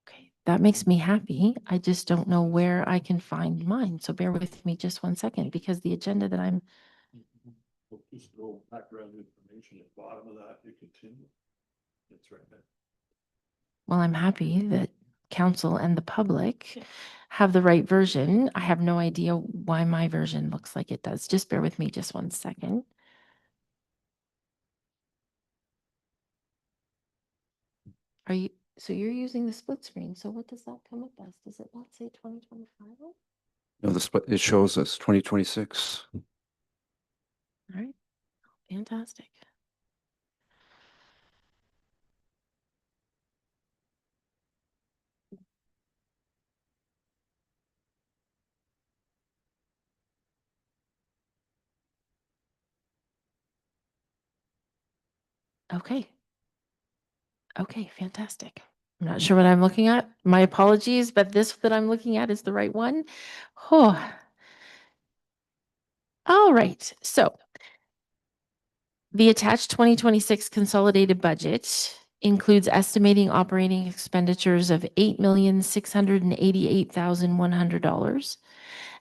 okay, that makes me happy. I just don't know where I can find mine. So bear with me just one second, because the agenda that I'm, Just go background information at the bottom of that, you continue. It's right there. well, I'm happy that council and the public have the right version. I have no idea why my version looks like it does. Just bear with me just one second. Are you, so you're using the split screen, so what does that come up as? Does it not say 2025? All No, the split, it shows us 2026. right, fantastic. Okay. Okay, fantastic. I'm not sure what I'm looking at. My apologies, but this that I'm looking at is the right one. Oh. All right, so the attached 2026 consolidated budget includes estimating operating expenditures of $8,688,100,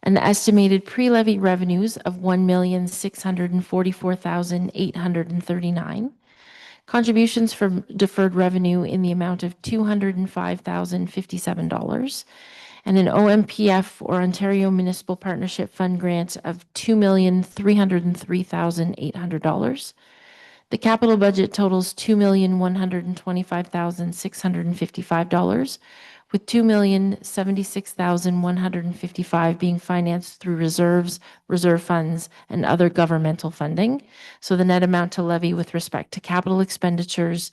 and estimated pre-levy revenues of $1,644,839, contributions from deferred revenue in the amount of $205,057, and an OMPF or Ontario Municipal Partnership Fund grant of $2,303,800. The capital budget totals $2,125,655, with $2,076,155 being financed through reserves, reserve funds, and other governmental funding. So the net amount to levy with respect to capital expenditures,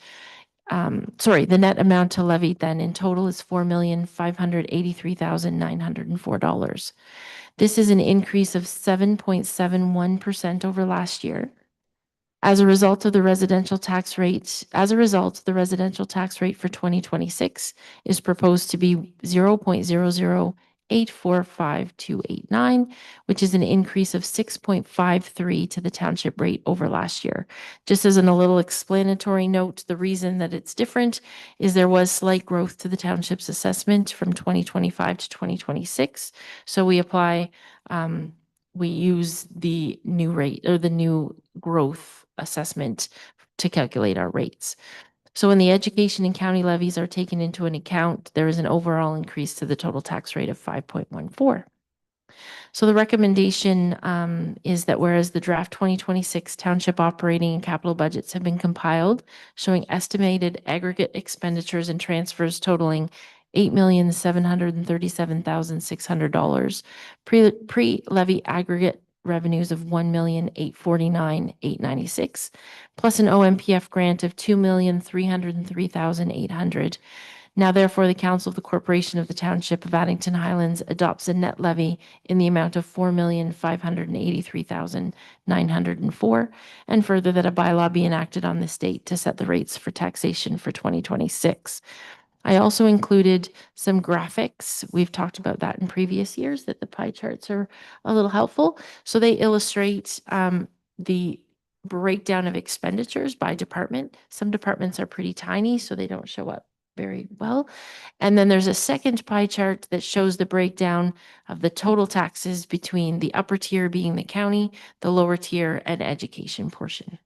the net amount to levy then in total is $4,583,904. This is an increase of 7.71% over last year. As a result, the residential tax rate for 2026 is proposed to be 0.00845,289, which is an increase of 6.53 to the township rate over last year. Just as a little explanatory note, the reason that it's different is there was slight growth to the township's assessment from 2025 to 2026. So we use the new rate or the new growth assessment to calculate our rates. So when the education and county levies are taken into an account, there is an overall increase to the total tax rate of 5.14. So the recommendation is that whereas the draft 2026 township operating and capital budgets have been compiled, showing estimated aggregate expenditures and transfers totaling $8,737,600, pre-levy aggregate revenues of $1,849,896, plus an OMPF grant of $2,303,800. Now therefore, the Council of the Corporation of the Township of Addington Highlands adopts a net levy in the amount of $4,583,904, and further that a bylaw be enacted on the state to set the rates for taxation for 2026. I also included some graphics. We've talked about that in previous years, that the pie charts are a little helpful. So they illustrate the breakdown of expenditures by department. Some departments are pretty tiny, so they don't show up very well. And then there's a second pie chart that shows the breakdown of the total taxes between the upper tier being the county, the lower tier and education portion.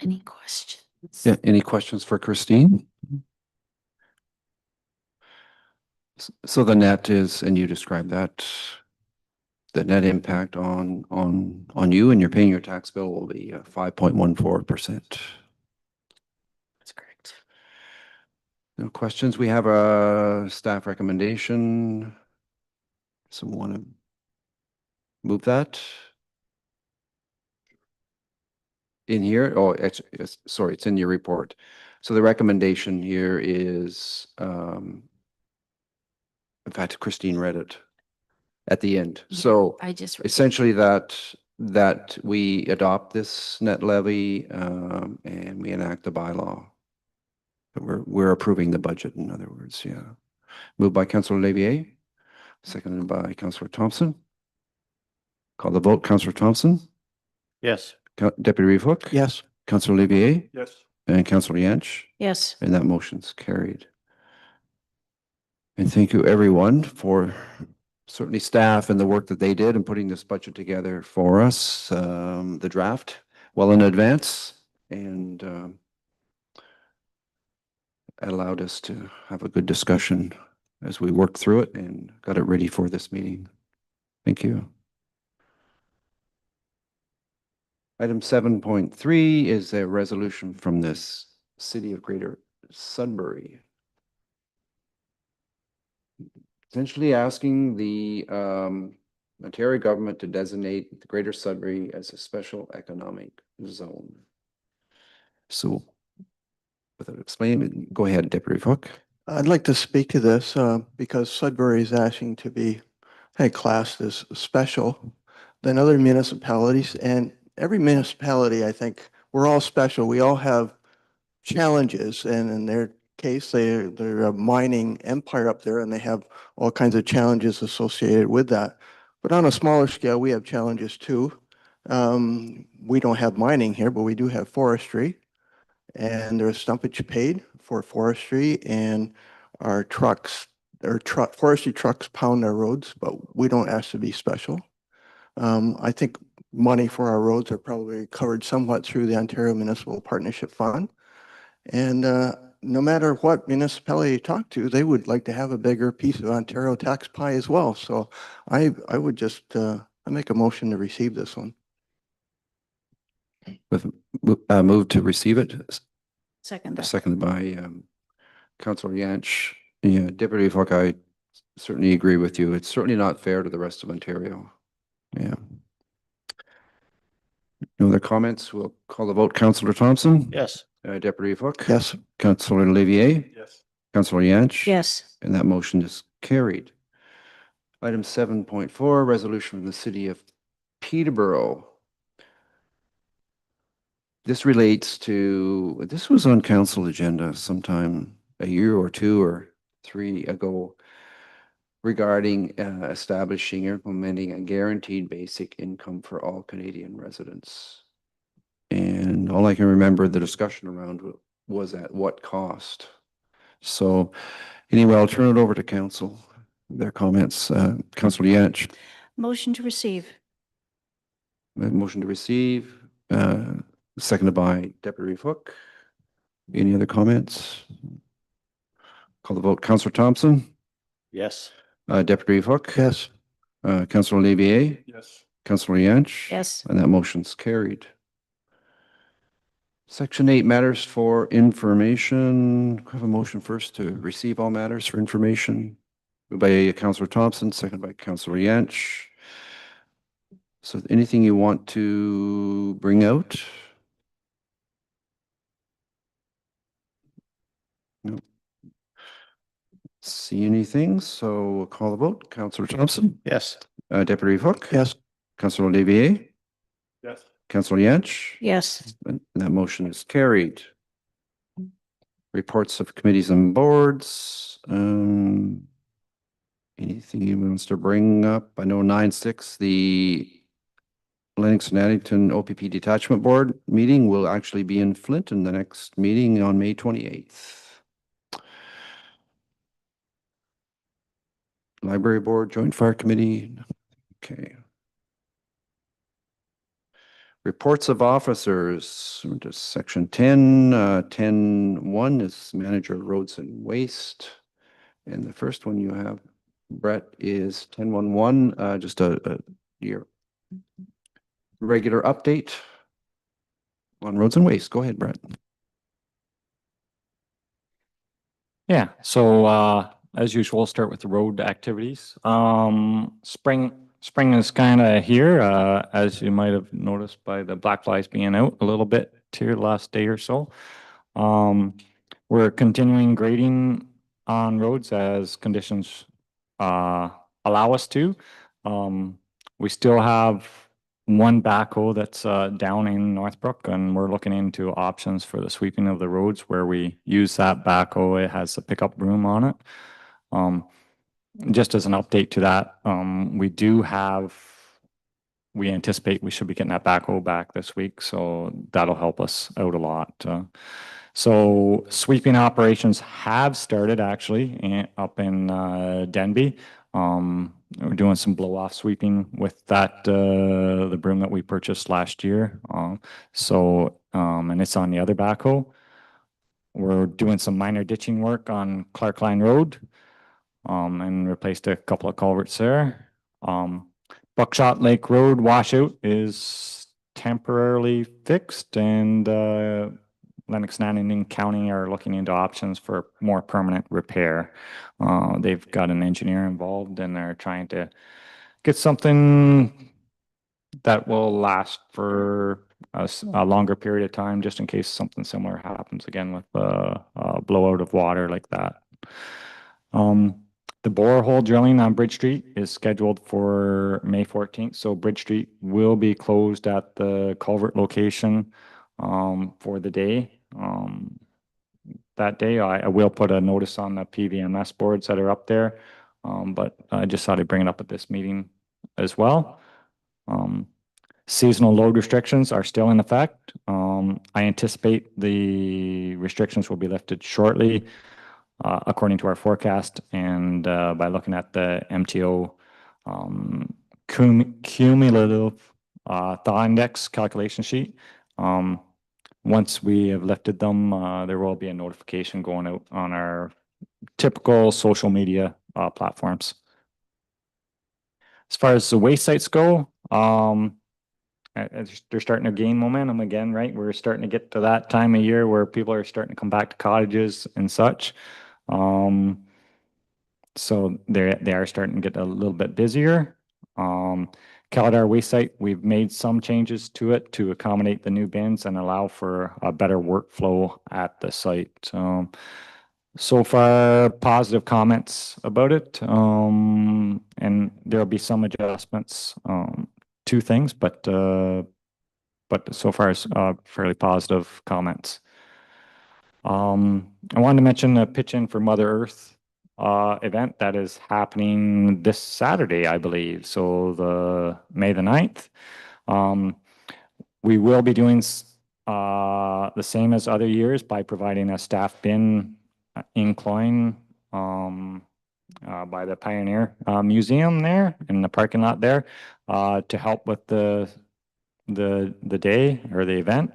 Any questions? Yeah, any questions for Christine? So the net is, and you described that, the net impact on you and you're paying your tax bill will be 5.14%. That's correct. No questions. We have a staff recommendation. Someone want to move that in here? Oh, sorry, it's in your report. So the recommendation here is, in fact, Christine read it at the end. Yeah, So I just essentially that we adopt this net levy and we enact the bylaw. We're approving the budget, in other words, yeah. Moved by Councillor Levier, seconded by Councillor Thompson. Call the vote, Councillor Thompson, Yes. Deputy Reeve Hook. Yes. Councillor Levier Yes. and Councillor Yanch, Yes. and that motion's carried. And thank you everyone for certainly staff and the work that they did in putting this budget together for us, the draft well in advance, and it allowed us to have a good discussion as we worked through it and got it ready for this meeting. Thank you. Item 7.3 is a resolution from this City of Greater Sudbury. Essentially asking the Ontario government to designate the Greater Sudbury as a special economic zone. So without explaining, go ahead, Deputy Hook. I'd like to speak to this because Sudbury is asking to be classed as special than other municipalities. And every municipality, I think, we're all special. We all have challenges. And in their case, they're a mining empire up there and they have all kinds of challenges associated with that. But on a smaller scale, we have challenges too. We don't have mining here, but we do have forestry. And there's stumpage paid for forestry, and our trucks, forestry trucks pound our roads, but we don't ask to be special. I think money for our roads are probably covered somewhat through the Ontario Municipal Partnership Fund. And no matter what municipality you talk to, they would like to have a bigger piece of Ontario tax pie as well. So I would just I make a motion to receive this one. Move to receive it. Second that. Seconded by Councillor Yanch. Yeah, Deputy Hook, I certainly agree with you. It's certainly not fair to the rest of Ontario. Yeah. No other comments? We'll call the vote. Councillor Thompson? Yes. Deputy Hook? Yes. Councillor Olivier? Yes. Councillor Yanch? Yes. And that motion is carried. Item 7.4, resolution from the City of Peterborough. This relates to, this was on council agenda sometime a year or two or three ago regarding establishing or implementing a guaranteed basic income for all Canadian residents. And all I can remember the discussion around was at what cost. So anyway, I'll turn it over to council. Their comments. Councillor Yanch. Motion to receive. Motion to receive. Seconded by Deputy Hook. Any other comments? Call the vote. Councillor Thompson? Yes. Deputy Hook? Yes. Councillor Olivier? Yes. Councillor Yanch? Yes. And that motion's carried. Section 8, matters for information. Can I have a motion first to receive all matters for information? Moved by Councillor Thompson, seconded by Councillor Yanch. So anything you want to bring out? No. See anything? So we'll call the vote. Councillor Thompson? Yes. Deputy Hook? Yes. Councillor Olivier? Yes. Councillor Yanch? Yes. And that motion is carried. Reports of committees and boards. Anything you wants to bring up? I know 9.6, the Lennox and Addington OPP Detachment Board meeting will actually be in Flinton, the next meeting on May 28th. Library Board, Joint Fire Committee. Okay. Reports of officers, just section 10, 10-1 is Manager of Roads and Waste. And the first one you have, Brett, is 10-1-1, just your regular update on roads and waste. Go ahead, Brett. Yeah, so as usual, start with the road activities. Spring is kind of here, as you might have noticed by the black flies being out a little bit here the last day or so. We're continuing grading on roads as conditions allow us to. We still have one backhoe that's down in Northbrook, and we're looking into options for the sweeping of the roads where we use that backhoe. It has a pickup broom on it. Just as an update to that, we anticipate we should be getting that backhoe back this week, so that'll help us out a lot. So sweeping operations have started actually up in Denby. We're doing some blow-off sweeping with that the broom that we purchased last year. And it's on the other backhoe. We're doing some minor ditching work on Clark Line Road, and replaced a couple of culverts there. Buckshot Lake Road washout is temporarily fixed, and Lennox and Addington County are looking into options for more permanent repair. They've got an engineer involved, and they're trying to get something that will last for a longer period of time, just in case something similar happens again with a blowout of water like that. The borehole drilling on Bridge Street is scheduled for May 14th, so Bridge Street will be closed at the culvert location for the day. That day, I will put a notice on the PVMS boards that are up there, but I just thought I'd bring it up at this meeting as well. Seasonal load restrictions are still in effect. I anticipate the restrictions will be lifted shortly, according to our forecast, and by looking at the MTO cumulative thaw index calculation sheet. Once we have lifted them, there will be a notification going out on our typical social media platforms. As far as the waste sites go, they're starting to gain momentum again, right? We're starting to get to that time of year where people are starting to come back to cottages and such. So they are starting to get a little bit busier. Caladar waste site, we've made some changes to it to accommodate the new bins and allow for a better workflow at the site. So far, positive comments about it, and there'll be some adjustments to things, but so far it's fairly positive comments. I wanted to mention a pitch in for Mother Earth event that is happening this Saturday, I believe. So May the 9th. We will be doing the same as other years by providing a staff bin in Cloyne by the Pioneer Museum there in the parking lot there to help with the day or the event.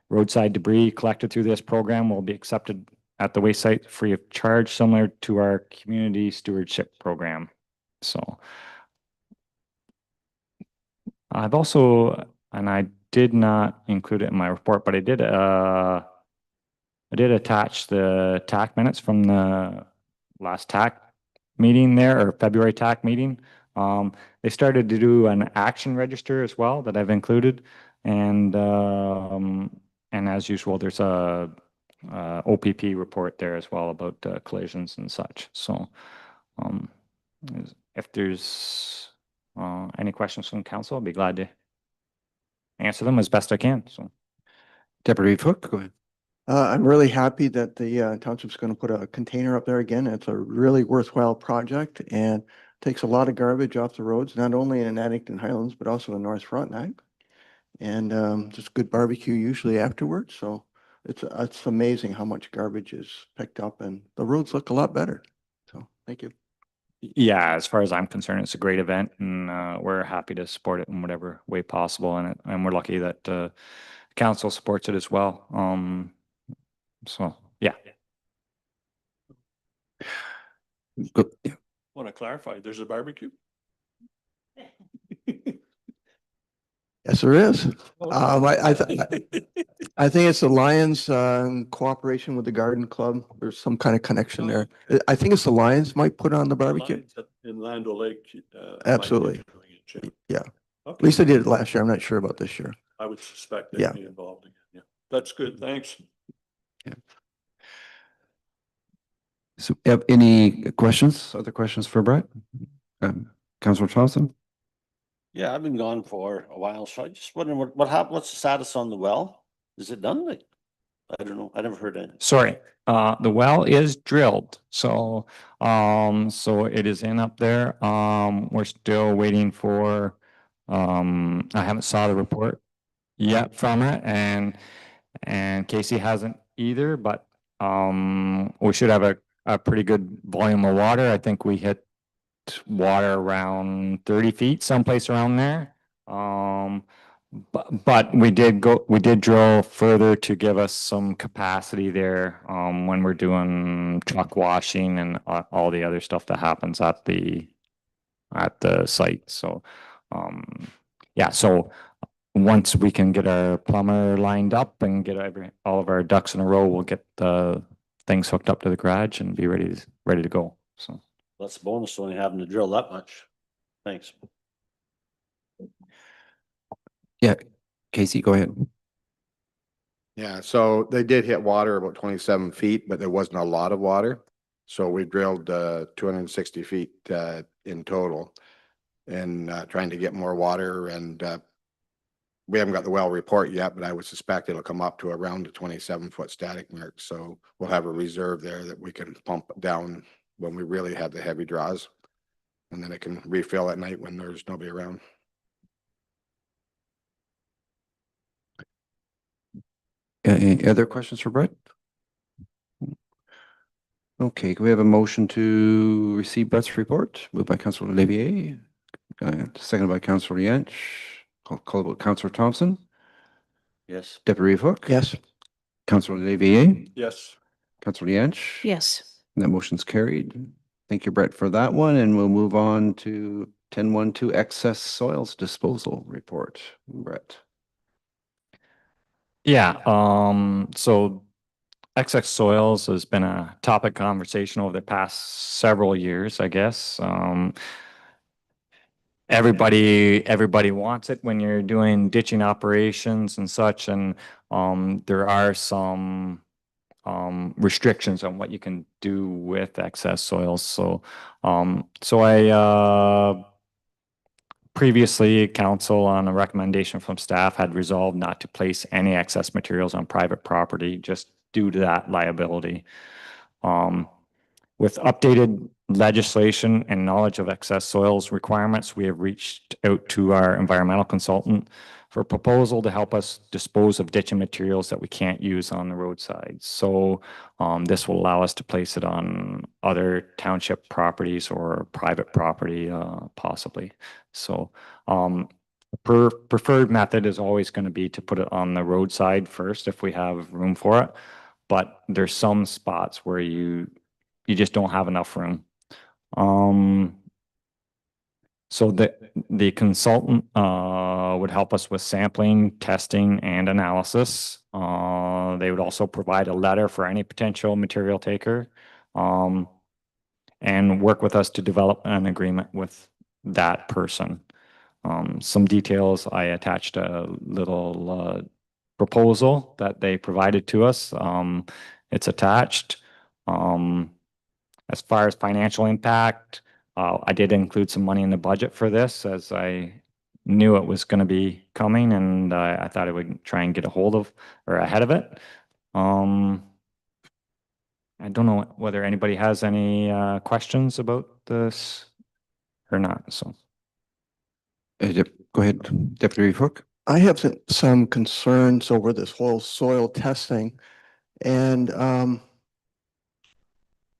Roadside debris collected through this program will be accepted at the waste site free of charge, similar to our community stewardship program. So I've also, and I did not include it in my report, but I did attach the TAC minutes from the last TAC meeting there, or February TAC meeting. They started to do an action register as well that I've included, and as usual, there's a OPP report there as well about collisions and such. So if there's any questions from council, I'll be glad to answer them as best I can. So, Deputy Hook, go ahead. I'm really happy that the township's going to put a container up there again. It's a really worthwhile project, and takes a lot of garbage off the roads, not only in Addington Highlands, but also in North Frontenac. And just good barbecue usually afterwards. So it's amazing how much garbage is picked up and the roads look a lot better. So thank you. Yeah, as far as I'm concerned, it's a great event and we're happy to support it in whatever way possible. And we're lucky that council supports it as well. So, yeah. Go- yeah. Want to clarify, there's a barbecue? Yes, there is. Okay. I think it's the Lions in cooperation with the Garden Club. There's some kind of connection there. I think it's the Lions might put on the barbecue. Lions in Land O'Lake. Might be Absolutely. doing it, Jim. Yeah. At Okay. least they did it last year. I'm not sure about this year. I would suspect Yeah. they'd be involved again. Yeah, that's good. Thanks. So, have any questions, other questions for Brett? Councillor Thompson? Yeah, I've been gone for a while, so I just wondering what happened, what's the status on the well? Is it done? Like, I don't know. I never heard it. Sorry, the well is drilled, so it is in up there. We're still waiting for, I haven't saw the report yet from it, and Casey hasn't either, but we should have a pretty good volume of water. I think we hit water around 30 feet, someplace around there. But we did drill further to give us some capacity there, when we're doing truck washing and all the other stuff that happens at the site. So, yeah, so once we can get our plumber lined up and get all of our ducks in a row, we'll get the things hooked up to the garage and be ready to go. So That's a bonus only having to drill that much. Thanks. Yeah, Casey, go ahead. Yeah, so they did hit water about 27 feet, but there wasn't a lot of water. So we drilled 260 feet in total and trying to get more water. And we haven't got the well report yet, but I would suspect it'll come up to around the 27-foot static mark. So we'll have a reserve there that we can pump down when we really have the heavy draws. And then it can refill at night when there's nobody around. Any other questions for Brett? Okay, can we have a motion to receive Brett's report? Moved by Councillor Olivier, seconded by Councillor Yantch. Call about Councillor Thompson. Yes. Deputy Reeve Hook. Yes. Councillor Olivier. Yes. Councillor Yantch. Yes. And that motion's carried. Thank you, Brett, for that one. And we'll move on to 10.12 excess soils disposal report. Brett. yeah, so excess soils has been a topic conversation over the past several years, I guess. Everybody wants it when you're doing ditching operations and such, and there are some restrictions on what you can do with excess soils. So I previously, council on a recommendation from staff had resolved not to place any excess materials on private property just due to that liability. With updated legislation and knowledge of excess soils requirements, we have reached out to our environmental consultant for a proposal to help us dispose of ditching materials that we can't use on the roadside. So this will allow us to place it on other township properties or private property, possibly. So preferred method is always going to be to put it on the roadside first if we have room for it. But there's some spots where you just don't have enough room. So the consultant would help us with sampling, testing, and analysis. They would also provide a letter for any potential material taker, and work with us to develop an agreement with that person. Some details, I attached a little proposal that they provided to us. It's attached. As far as financial impact, I did include some money in the budget for this as I knew it was going to be coming, and I thought I would try and get a hold of or ahead of it. I don't know whether anybody has any questions about this or not, so. Go ahead, Deputy Reeve Hook. I have some concerns over this whole soil testing. And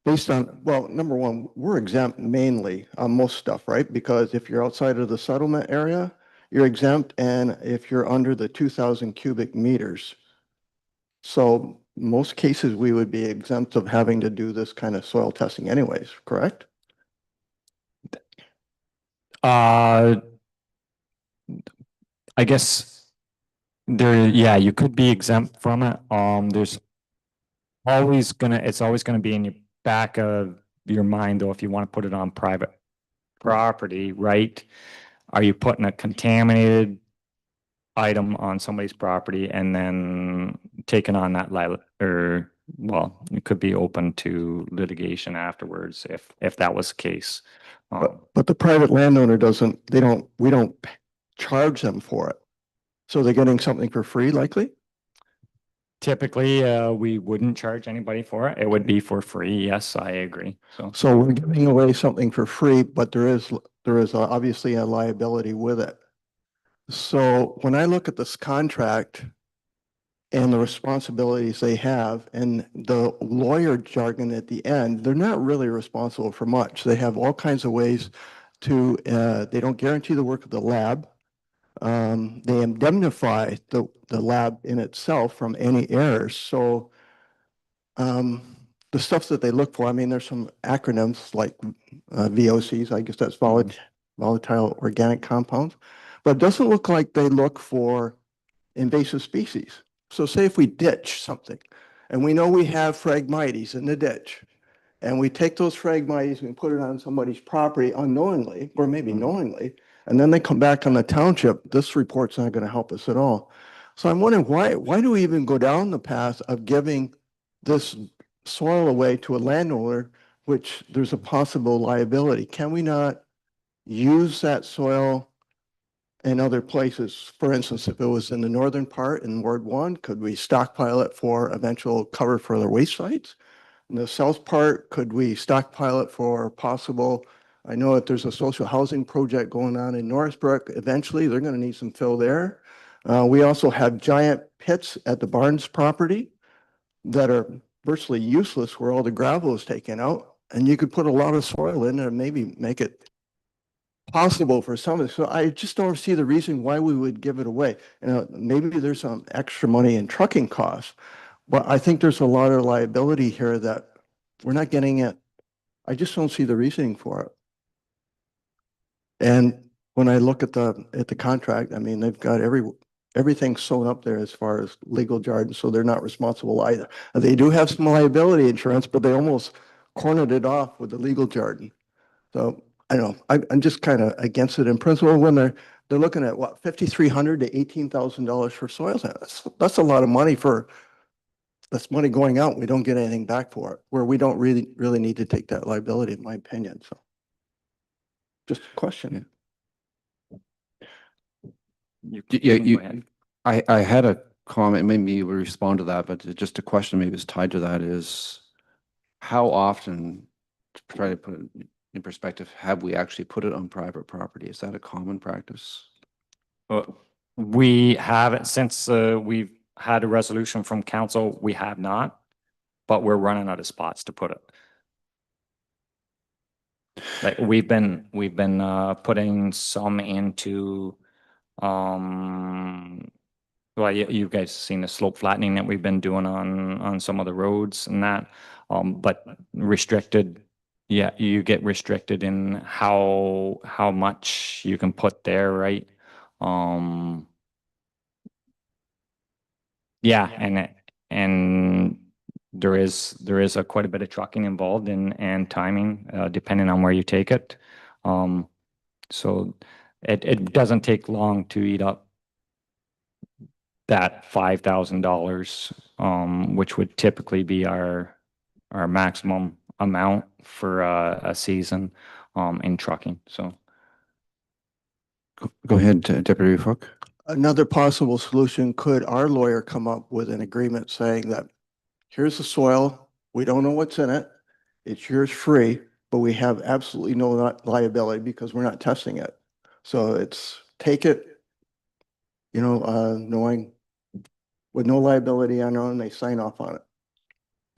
based on, well, number one, we're exempt mainly on most stuff, right? Because if you're outside of the settlement area, you're exempt, and if you're under the 2,000 cubic meters. So most cases, we would be exempt of having to do this kind of soil testing anyways, correct? I guess there, yeah, you could be exempt from it. There's it's always gonna be in your back of your mind, though, if you want to put it on private property, right? Are you putting a contaminated item on somebody's property and then taking on that or, well, it could be open to litigation afterwards if that was the case. But the private landowner doesn't, we don't charge them for it. So they're getting something for free likely? Typically, we wouldn't charge anybody for it. It would be for free. Yes, I agree. So we're giving away something for free, but there is obviously a liability with it. So when I look at this contract and the responsibilities they have and the lawyer jargon at the end, they're not really responsible for much. They have all kinds of ways to, they don't guarantee the work of the lab. They indemnify the lab in itself from any errors. So the stuff that they look for, I mean, there's some acronyms like VOCs, I guess that's volatile organic compounds, but it doesn't look like they look for invasive species. So say if we ditch something and we know we have Phragmites in the ditch and we take those Phragmites and put it on somebody's property unknowingly, or maybe knowingly, and then they come back on the township, this report's not going to help us at all. So I'm wondering why do we even go down the path of giving this soil away to a landowner, which there's a possible liability? Can we not use that soil in other places? For instance, if it was in the northern part in Ward 1, could we stockpile it for eventual cover for the waste sites? In the south part, could we stockpile it for possible, I know that there's a social housing project going on in Norrisbrook. Eventually, they're going to need some fill there. We also have giant pits at the Barnes property that are virtually useless where all the gravel is taken out. And you could put a lot of soil in there and maybe make it possible for some of it. So I just don't see the reason why we would give it away. Maybe there's some extra money in trucking costs, but I think there's a lot of liability here that we're not getting it. I just don't see the reasoning for it. And when I look at the contract, I mean, they've got everything sewn up there as far as legal jargon, so they're not responsible either. They do have some liability insurance, but they almost cornered it off with the legal jargon. So I don't know. I'm just kind of against it in principle when they're looking at what, $5,300 to $18,000 for soils. That's a lot of money that's money going out. We don't get anything back for it, where we don't really need to take that liability, in my opinion. So just a question. I had a comment, maybe you will respond to that, but just a question maybe is tied to that is how often, to try to put it in perspective, have we actually put it on private property? Is that a common practice? We haven't, since we've had a resolution from council, we have not, but we're running out of spots to put it. Like we've been putting some into, well, you guys seen the slope flattening that we've been doing on some of the roads and that, but restricted. Yeah, you get restricted in how much you can put there, right? Yeah, and there is a quite a bit of trucking involved and timing, depending on where you take it. So it doesn't take long to eat up that $5,000, which would typically be our maximum amount for a season in trucking. So go ahead, Deputy Hook. Another possible solution, could our lawyer come up with an agreement saying that here's the soil, we don't know what's in it, it's yours free, but we have absolutely no liability because we're not testing it. So it's take it, knowing with no liability on our own, they sign off on it.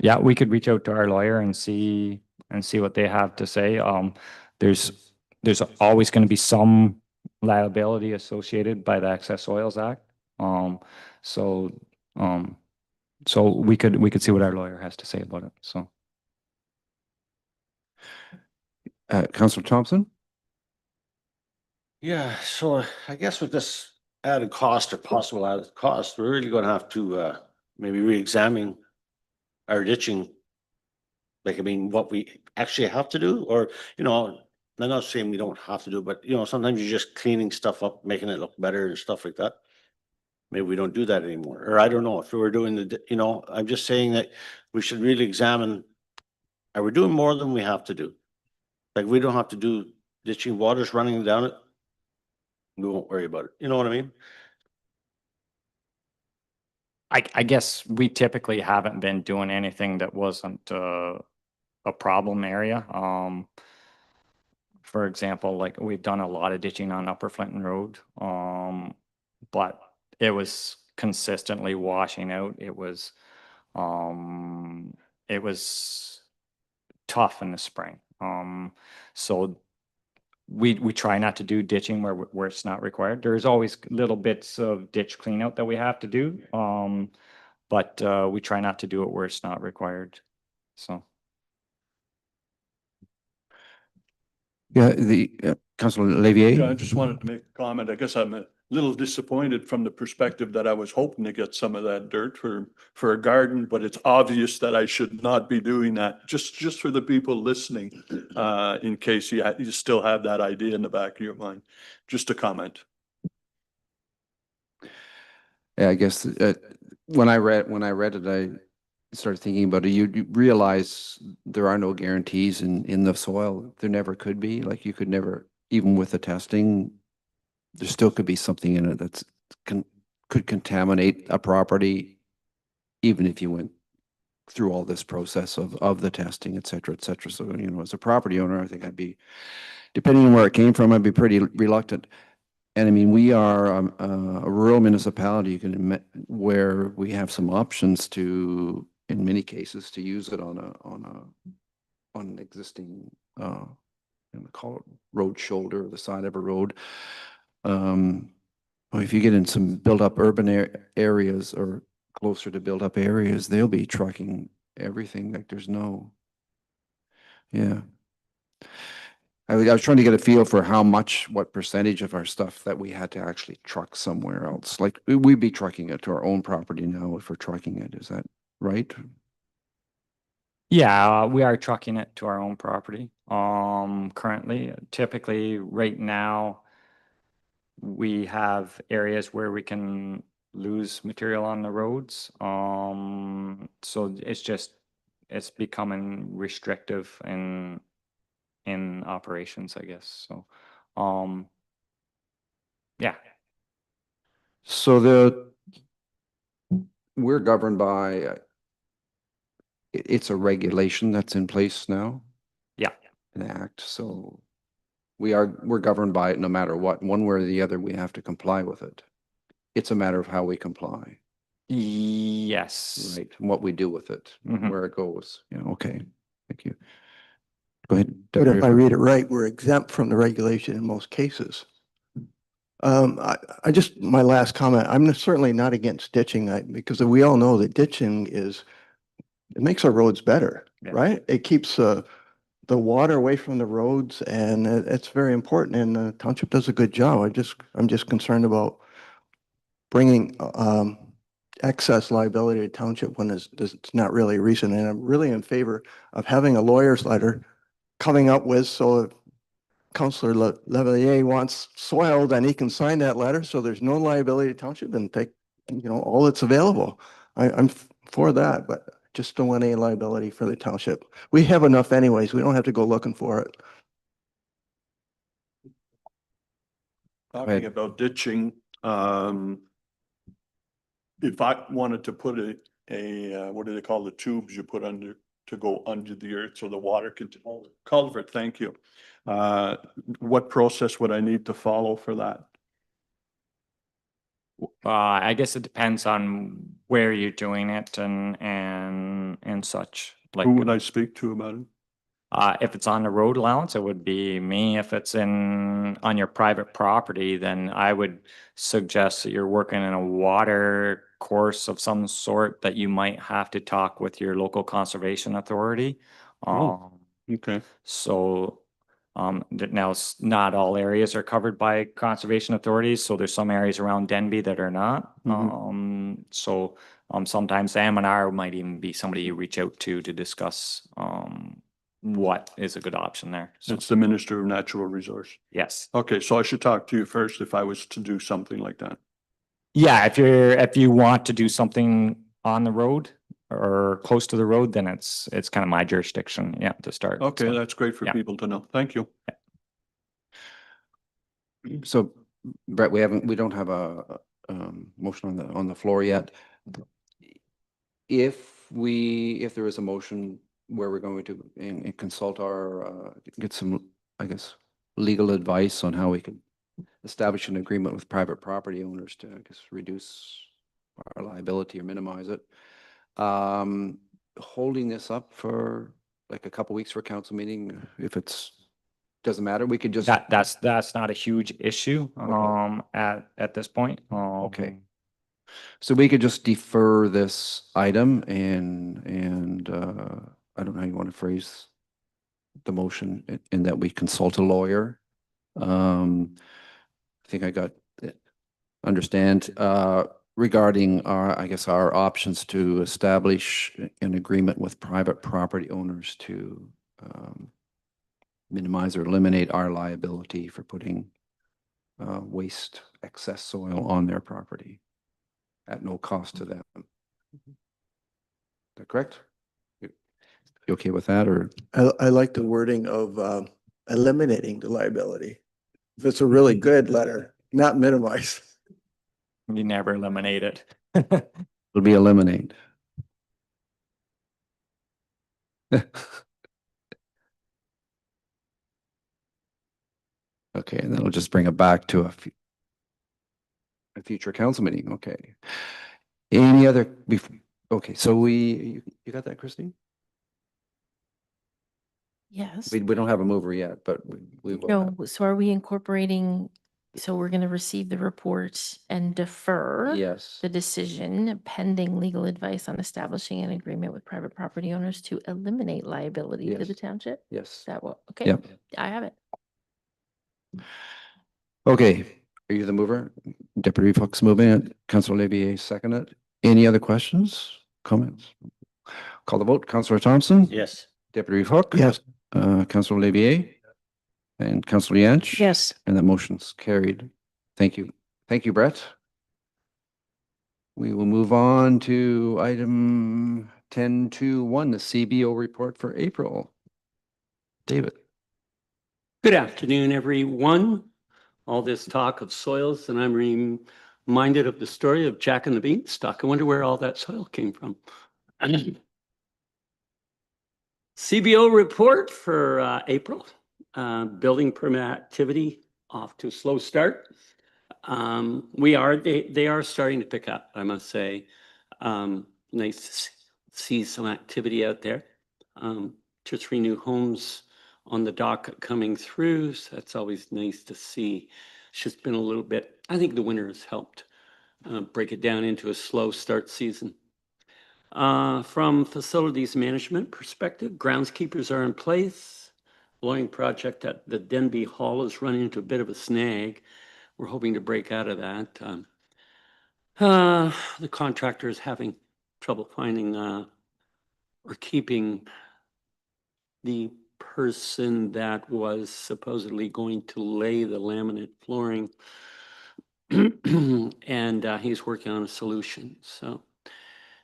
Yeah, we could reach out to our lawyer and see what they have to say. There's always going to be some liability associated by the Excess Oils Act. So we could see what our lawyer has to say about it. So, Councillor Thompson? Yeah, so I guess with this added cost or possible added cost, we're really gonna have to maybe re-examine our ditching. Like, I mean, what we actually have to do, or, I'm not saying we don't have to do, but sometimes you're just cleaning stuff up, making it look better and stuff like that. Maybe we don't do that anymore, or I don't know if we were doing I'm just saying that we should really examine, are we doing more than we have to do? Like, we don't have to do ditching, water's running down it. We won't worry about it. You know what I mean? I guess we typically haven't been doing anything that wasn't a problem area. For example, like we've done a lot of ditching on Upper Flinton Road, but it was consistently washing out. It was tough in the spring. So we try not to do ditching where it's not required. There's always little bits of ditch clean out that we have to do. But we try not to do it where it's not required. So. Yeah, Councillor Levier? Yeah, I just wanted to make a comment. I guess I'm a little disappointed from the perspective that I was hoping to get some of that dirt for a garden, but it's obvious that I should not be doing that. Just for the people listening, in case you still have that idea in the back of your mind. Just a comment. Yeah, I guess when I read it, I started thinking about it. You realize there are no guarantees in the soil. There never could be. Like you could never, even with the testing, there still could be something in it that's could contaminate a property, even if you went through all this process of the testing, et cetera, et cetera. So, as a property owner, I think I'd be, depending on where it came from, I'd be pretty reluctant. And I mean, we are a rural municipality, where we have some options to, in many cases, to use it on an existing, call it road shoulder, or the side of a road. Well, if you get in some built-up urban areas or closer to built-up areas, they'll be trucking everything. Like there's no, yeah. I was trying to get a feel for what percentage of our stuff that we had to actually truck somewhere else. Like we'd be trucking it to our own property now if we're trucking it. Is that right? Yeah, we are trucking it to our own property. Currently, typically right now, we have areas where we can lose material on the roads. So it's becoming restrictive in operations, I guess. So, yeah. So we're governed by, it's a regulation that's in place now, Yeah. an act. So we're governed by it no matter what. One way or the other, we have to comply with it. It's a matter of how we comply. Yes. Right. And what we do with it, Mhm. where it goes. Yeah. Okay. Thank you. Go ahead. But if I read it right, we're exempt from the regulation in most cases. My last comment, I'm certainly not against ditching, because we all know that ditching it makes our roads better, Yeah. right? It keeps the water away from the roads, and it's very important, and the township does a good job. I'm just concerned about bringing excess liability to township when it's not really a reason, and I'm really in favor of having a lawyer's letter coming up with, so if Councillor Levalier wants soil, then he can sign that letter, so there's no liability to township, and take, all that's available. I'm for that, but just don't want any liability for the township. We have enough anyways. We don't have to go looking for it. Talking about ditching, if I wanted to put a what do they call the tubes you put under to go under the earth so the water can, culvert, thank you. What process would I need to follow for that? I guess it depends on where you're doing it and such. Like, Who would I speak to about it? if it's on the road allowance, it would be me. If it's on your private property, then I would suggest that you're working in a water course of some sort that you might have to talk with your local conservation authority. Oh. Okay. So, now not all areas are covered by conservation authorities, so there's some areas around Denby that are not. So, sometimes the M&R might even be somebody you reach out to discuss, what is a good option there. So, It's the Minister of Natural Resource. yes. Okay, so I should talk to you first if I was to do something like that. Yeah, if you want to do something on the road or close to the road, then it's kind of my jurisdiction, yeah, to start. Okay, So, that's great for yeah. people to know. Thank you. So Brett, we don't have a motion on the floor yet. If there is a motion where we're going to and consult our, get some, I guess, legal advice on how we could establish an agreement with private property owners to, I guess, reduce our liability or minimize it. Holding this up for like a couple weeks for council meeting, if doesn't matter, we could just. That's not a huge issue, at this point. Okay. So we could just defer this item and I don't know how you want to phrase the motion in that we consult a lawyer. I think I got it. Understand regarding I guess our options to establish an agreement with private property owners to minimize or eliminate our liability for putting waste excess soil on their property at no cost to them. Is that correct? You okay with that, or? I like the wording of eliminating the liability. If it's a really good letter, not minimize. You never eliminate it. It'll be eliminate. Okay, and then we'll just bring it back to a future council meeting. Okay. Any other, okay, so you got that, Christine? Yes. We don't have a mover yet, but we will. No, so are we incorporating, so we're going to receive the report and defer Yes. the decision pending legal advice on establishing an agreement with private property owners to eliminate liability to Yes. the township? Yes. Is that what? Okay. Yep. I have it. Okay, are you the mover? Deputy Fox moving it, Councilor Levier second it. Any other questions, comments? Call the vote. Councilor Thompson? Yes. Deputy Hook? Yes. Councilor Levier? And Councilor Yance? Yes. And that motion's carried. Thank you. Thank you, Brett. We will move on to item 10.2.1, the CBO report for April. David. Good afternoon, everyone. All this talk of soils, and I'm reminded of the story of Jack and the Beanstalk. I wonder where all that soil came from. CBO report for April. Building permit activity off to a slow start. They are starting to pick up, I must say. Nice to see some activity out there. 2 or 3 new homes on the docket coming through, so that's always nice to see. It's just been a little bit, I think the winter has helped break it down into a slow start season. From facilities management perspective, groundskeepers are in place. Blowing project at the Denby Hall is running into a bit of a snag. We're hoping to break out of that. The contractor is having trouble finding or keeping the person that was supposedly going to lay the laminate flooring. And he's working on a solution. So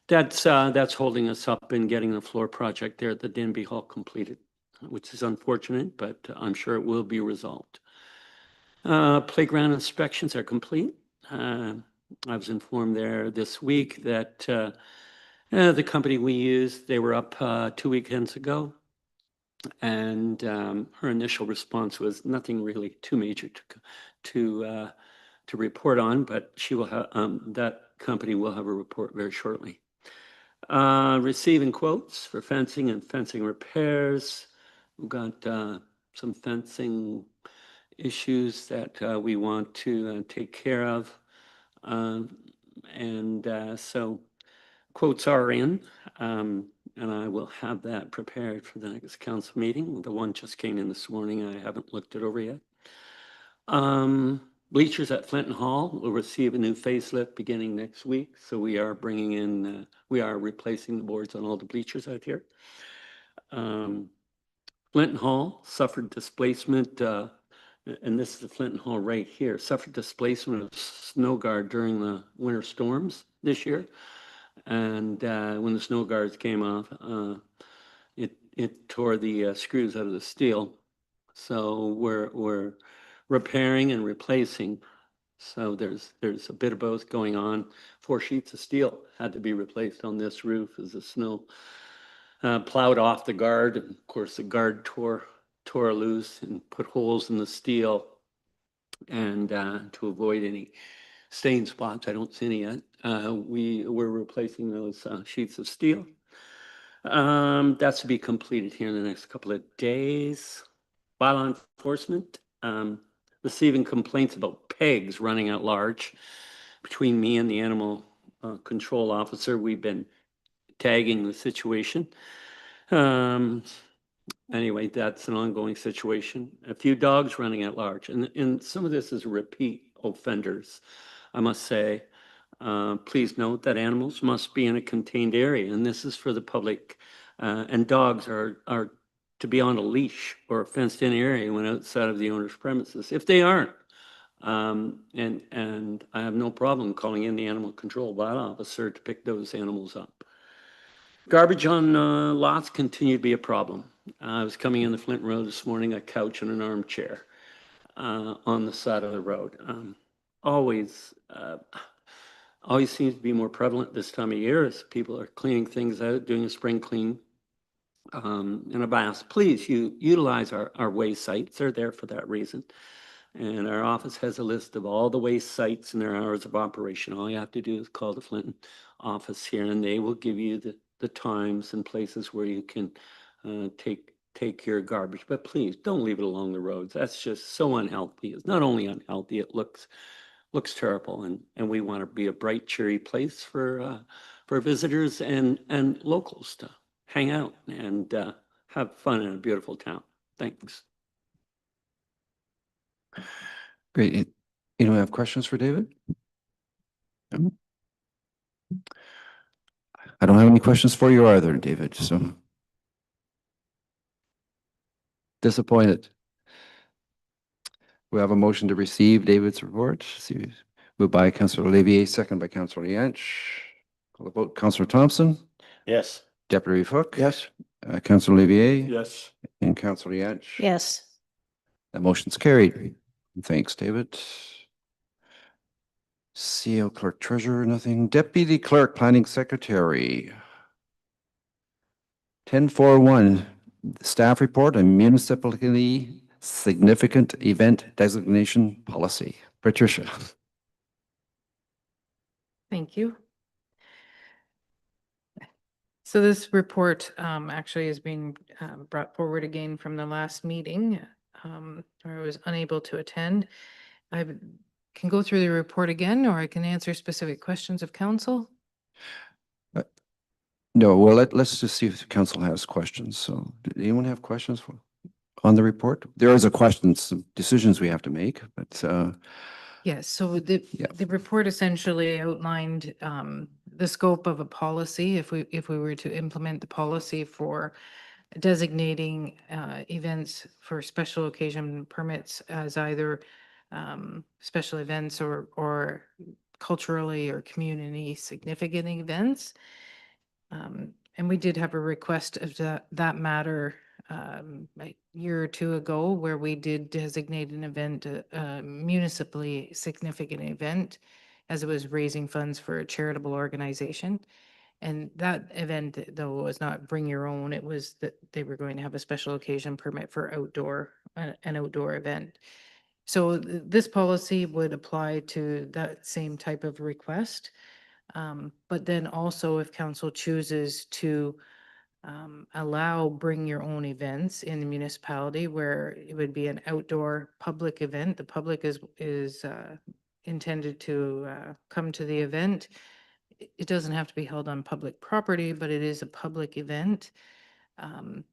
that's holding us up in getting the floor project there at the Denby Hall completed, which is unfortunate, but I'm sure it will be resolved. Playground inspections are complete. I was informed there this week that The company we used, they were up 2 weekends ago. And her initial response was nothing really too major to report on, but she will have that company will have a report very shortly. Receiving quotes for fencing and fencing repairs. We've got some fencing issues that we want to take care of. So quotes are in, and I will have that prepared for the next council meeting. The one just came in this morning. I haven't looked it over yet. Bleachers at Flinton Hall will receive a new facelift beginning next week. So we are bringing in, we are replacing the boards on all the bleachers out here. Flinton Hall suffered displacement, and this is the Flinton Hall right here, suffered displacement of snow guard during the winter storms this year. And when the snow guards came off, it tore the screws out of the steel. So we're repairing and replacing. So there's a bit of both going on. 4 sheets of steel had to be replaced on this roof as the snow plowed off the guard. And of course, the guard tore loose and put holes in the steel. And to avoid any stain spots, I don't see any yet, we're replacing those sheets of steel. That's to be completed here in the next couple of days. Bylaw enforcement, receiving complaints about pegs running at large. Between me and the animal control officer, we've been tagging the situation. Anyway, that's an ongoing situation. A few dogs running at large, and some of this is repeat offenders, I must say. Please note that animals must be in a contained area, and this is for the public. And dogs are to be on a leash or a fenced-in area when outside of the owner's premises. If they aren't, and I have no problem calling in the animal control bylaw officer to pick those animals up. Garbage on lots continue to be a problem. I was coming in the Flinton Road this morning, a couch and an armchair on the side of the road. Always seems to be more prevalent this time of year as people are cleaning things out, doing a spring clean. And I've asked, please utilize our waste sites. They're there for that reason. And our office has a list of all the waste sites and their hours of operation. All you have to do is call the Flinton office here, and they will give you the times and places where you can take your garbage. But please don't leave it along the roads. That's just so unhealthy. It's not only unhealthy, it looks terrible, and we want to be a bright, cheery place for visitors and locals to hang out and have fun in a beautiful town. Thanks. Great. Anyone have questions for David? No? I don't have any questions for you either, David, so. Disappointed. We have a motion to receive David's report. Moved by Councillor Olivier, second by Councillor Yantch. Call the vote. Councillor Thompson? Yes. Deputy Reeve Hook? Yes. Councillor Olivier? Yes. And Councillor Yantch? Yes. That motion's carried. Thanks, David. CO Clerk Treasurer, nothing. Deputy Clerk Planning Secretary. 1041, staff report on municipally significant event designation policy. Patricia. Thank you. So this report actually is being brought forward again from the last meeting where I was unable to attend. I can go through the report again, or I can answer specific questions of council. No, well, let's just see if the council has questions. So did anyone have questions on the report? There is a question, some decisions we have to make, but Yes, so the report essentially outlined the scope of a policy if we were to implement the policy for designating events for special occasion permits as either special events or culturally or community significant events. And we did have a request of that matter a year or two ago where we did designate an event, a municipally significant event, as it was raising funds for a charitable organization. And that event, though, was not bring your own. It was that they were going to have a special occasion permit for an outdoor event. So this policy would apply to that same type of request. But then also if council chooses to allow bring your own events in the municipality where it would be an outdoor public event, the public is intended to come to the event. It doesn't have to be held on public property, but it is a public event. And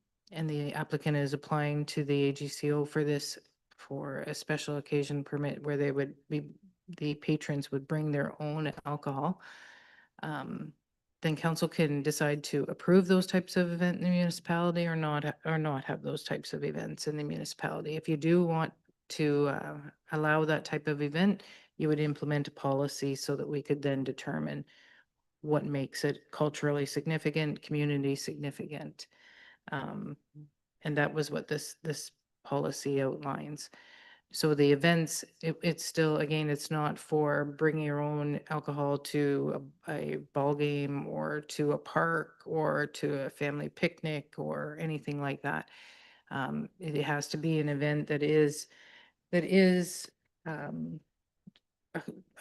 the applicant is applying to the AGCO for this, for a special occasion permit where the patrons would bring their own alcohol. Then council can decide to approve those types of event in the municipality or not have those types of events in the municipality. If you do want to allow that type of event, you would implement a policy so that we could then determine what makes it culturally significant, community significant. And that was what this policy outlines. So the events, it's still, again, it's not for bringing your own alcohol to a ball game or to a park or to a family picnic or anything like that. It has to be an event that is a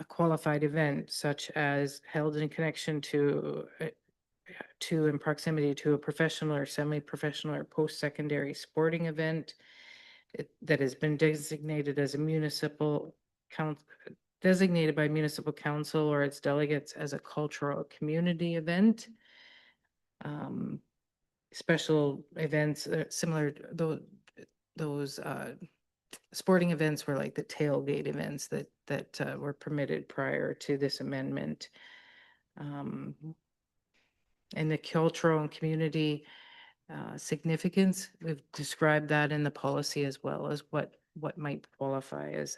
qualified event, such as held in connection to in proximity to a professional or semi-professional or post-secondary sporting event that has been designated as a designated by municipal council or its delegates as a cultural community event. Special events similar to those sporting events were like the tailgate events that were permitted prior to this amendment. And the cultural and community significance, we've described that in the policy as well as what might qualify as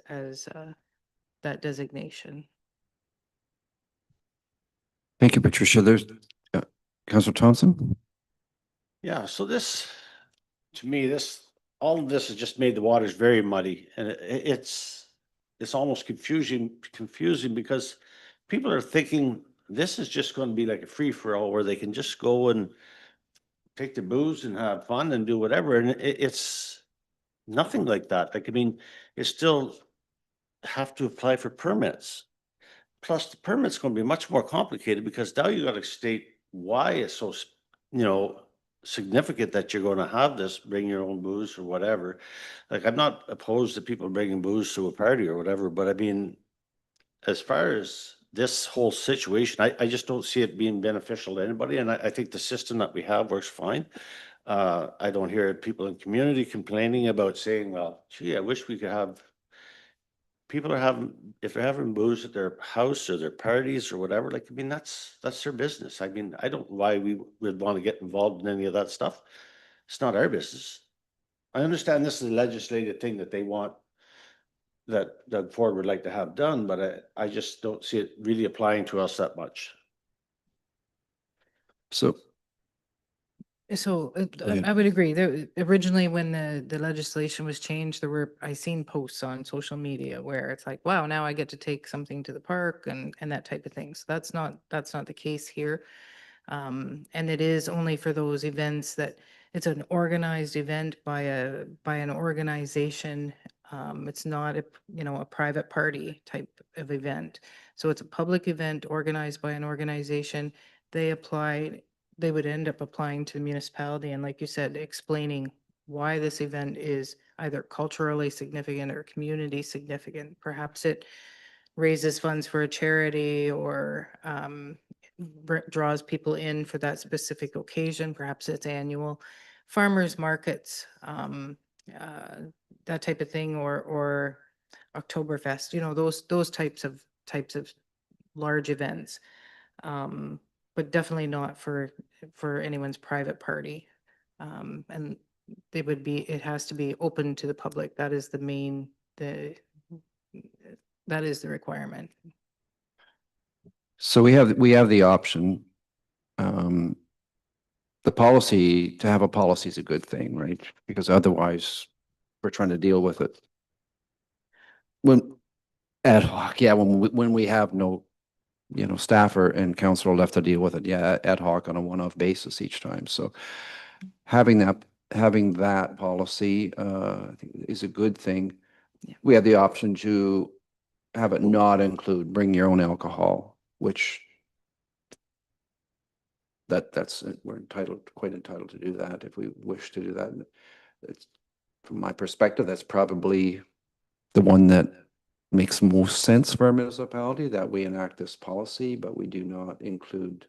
that designation. Thank you, Patricia. There's Councillor Thompson. Yeah, so this, to me, all of this has just made the waters very muddy, and it's almost confusing because people are thinking this is just going to be like a free-for-all where they can just go and take the booze and have fun and do whatever, and it's nothing like that. Like, I mean, you still have to apply for permits. Plus, the permit's going to be much more complicated because now you got to state why it's so, significant that you're going to have this, bring your own booze or whatever. Like, I'm not opposed to people bringing booze to a party or whatever, but I mean, as far as this whole situation, I just don't see it being beneficial to anybody. And I think the system that we have works fine. I don't hear people in community complaining about saying, well, gee, I wish we could have, people are having, if they're having booze at their house or their parties or whatever, like, I mean, that's their business. I mean, I don't know why we would want to get involved in any of that stuff. It's not our business. I understand this is a legislative thing that they want, that Doug Ford would like to have done, but I just don't see it really applying to us that much. So ahead. I would agree. Originally, when the legislation was changed, I seen posts on social media where it's like, wow, now I get to take something to the park and that type of thing. So that's not the case here. And it is only for those events that it's an organized event by an organization. It's not a private party type of event. So it's a public event organized by an organization. They would end up applying to the municipality and, like you said, explaining why this event is either culturally significant or community significant. Perhaps it raises funds for a charity or draws people in for that specific occasion. Perhaps it's annual. Farmers markets, that type of thing, or Oktoberfest, those types of large events. But definitely not for anyone's private party. And it has to be open to the public. That is that is the requirement. So we have the option. The policy, to have a policy is a good thing, right? Because otherwise we're trying to deal with it. When ad hoc, yeah, when we have no staff and council will have to deal with it, yeah, ad hoc on a one-off basis each time. So having that policy, I think is a good thing. Yeah. We have the option to have it not include bring your own alcohol, which we're quite entitled to do that if we wish to do that. It's, from my perspective, that's probably the one that makes most sense for our municipality, that we enact this policy, but we do not include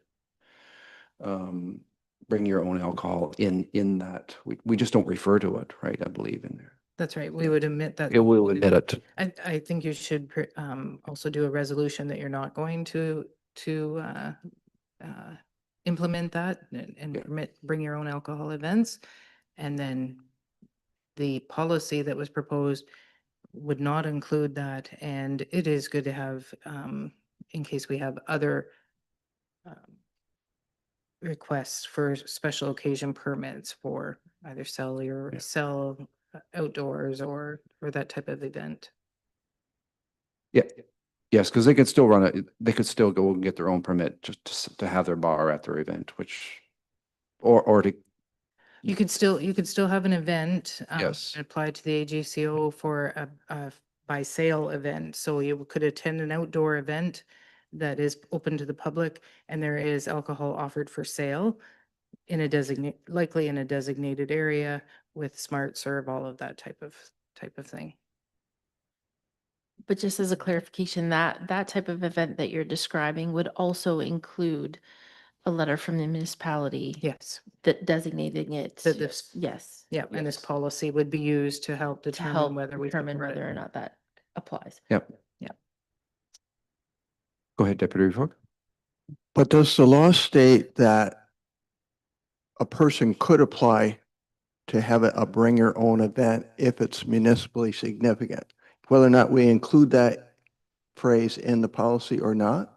bring your own alcohol in that. We just don't refer to it, right? I believe in there. That's right. We would admit that. It will admit it. I think you should also do a resolution that you're not going to implement that and Yeah. permit bring your own alcohol events. And then the policy that was proposed would not include that. And it is good to have, in case we have other requests for special occasion permits for either sell outdoors or that type of event. Yeah. Yes, because they could still run it. They could still go and get their own permit just to have their bar at their event, which, or to, You could still have an event. Yes. And apply to the AGCO for a by sale event. So you could attend an outdoor event that is open to the public and there is alcohol offered for sale in a likely in a designated area with smart serve, all of that type of thing. But just as a clarification, that type of event that you're describing would also include a letter from the municipality Yes. that designating it. That this, Yes. yeah, and this yes, policy would be used to help to determine help whether we. determine whether or not that applies. yep. Yeah. Go ahead, Deputy Reeve. But does the law state that a person could apply to have a bring your own event if it's municipally significant? Whether or not we include that phrase in the policy or not?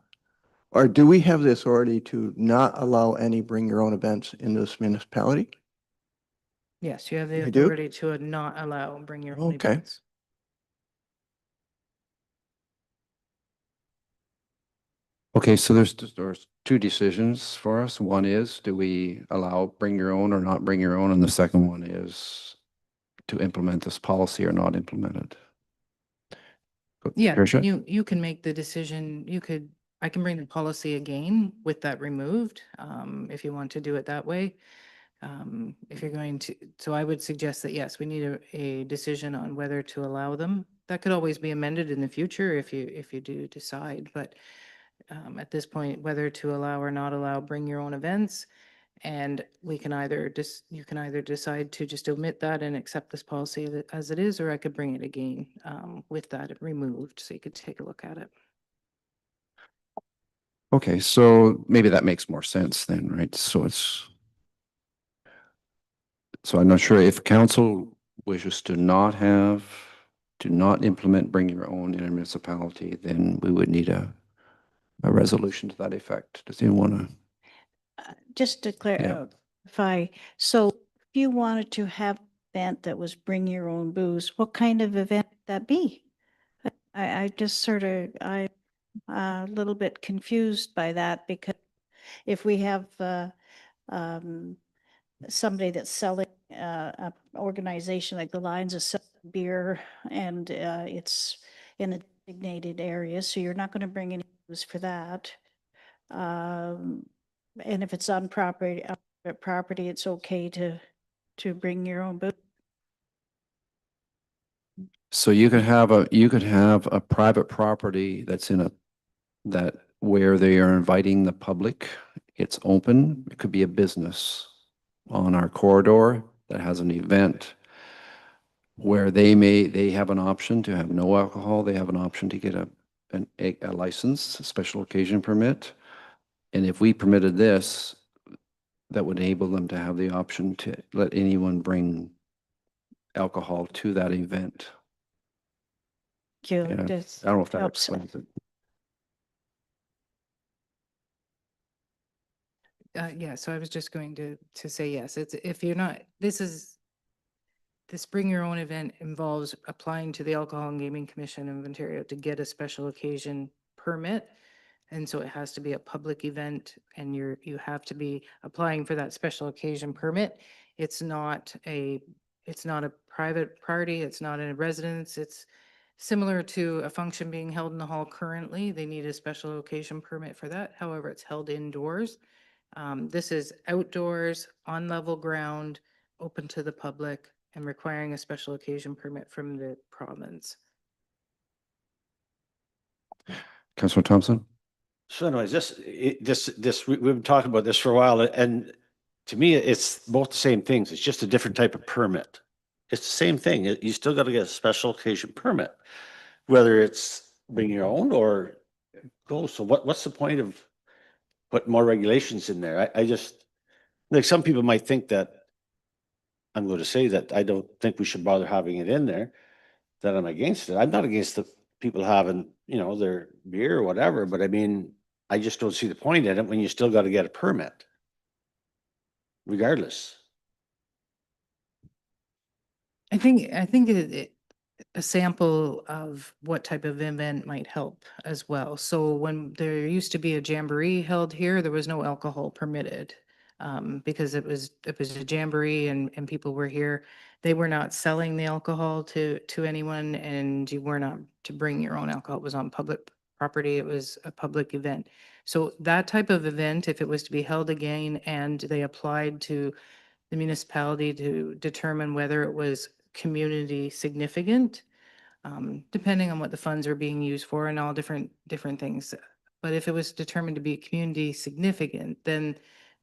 Or do we have the authority to not allow any bring your own events in this municipality? Yes, you have the We do? authority to not allow bring your own Okay. events. Okay, so there's two decisions for us. One is, do we allow bring your own or not bring your own? And the second one is to implement this policy or not implement it. Yeah, Tricia? you can make the decision. I can bring the policy again with that removed, if you want to do it that way. If you're going to, so I would suggest that, yes, we need a decision on whether to allow them. That could always be amended in the future if you do decide, but at this point, whether to allow or not allow bring your own events. And we can you can either decide to just omit that and accept this policy as it is, or I could bring it again with that removed, so you could take a look at it. Okay, so maybe that makes more sense then, right? So I'm not sure if council wishes to not implement bring your own in a municipality, then we would need a resolution to that effect. Does anyone want to? Just to clarify, so if you wanted to have an event that was bring your own booze, what kind of event would that be? I just I'm a little bit confused by that, because if we have somebody that's selling an organization like the Lions of selling beer and it's in a designated area, so you're not going to bring any booze for that. And if it's on property, it's okay to bring your own booze. So you could have a private property that's where they are inviting the public. It's open. It could be a business on our corridor that has an event where they have an option to have no alcohol. They have an option to get a license, a special occasion permit. And if we permitted this, that would enable them to have the option to let anyone bring alcohol to that event. Yeah, I don't know if that helps. explains it. Yeah, so I was just going to say, yes, it's, if you're not, this bring your own event involves applying to the Alcohol and Gaming Commission of Ontario to get a special occasion permit. And so it has to be a public event and you have to be applying for that special occasion permit. It's not a private party. It's not in a residence. It's similar to a function being held in the hall currently. They need a special occasion permit for that. However, it's held indoors. This is outdoors, on level ground, open to the public, and requiring a special occasion permit from the province. Councillor Thompson? So anyways, we've been talking about this for a while, and to me, it's both the same things. It's just a different type of permit. It's the same thing. You still got to get a special occasion permit, whether it's bring your own or go. So what's the point of putting more regulations in there? I just, like, some people might think that, I'm going to say that I don't think we should bother having it in there, that I'm against it. I'm not against the people having, their beer or whatever, but I mean, I just don't see the point in it when you still got to get a permit regardless. I think a sample of what type of event might help as well. So when there used to be a jamboree held here, there was no alcohol permitted. Because it was a jamboree and people were here. They were not selling the alcohol to anyone, and you were not to bring your own alcohol. It was on public property. It was a public event. So that type of event, if it was to be held again and they applied to the municipality to determine whether it was community significant, depending on what the funds are being used for and all different things. But if it was determined to be community significant, then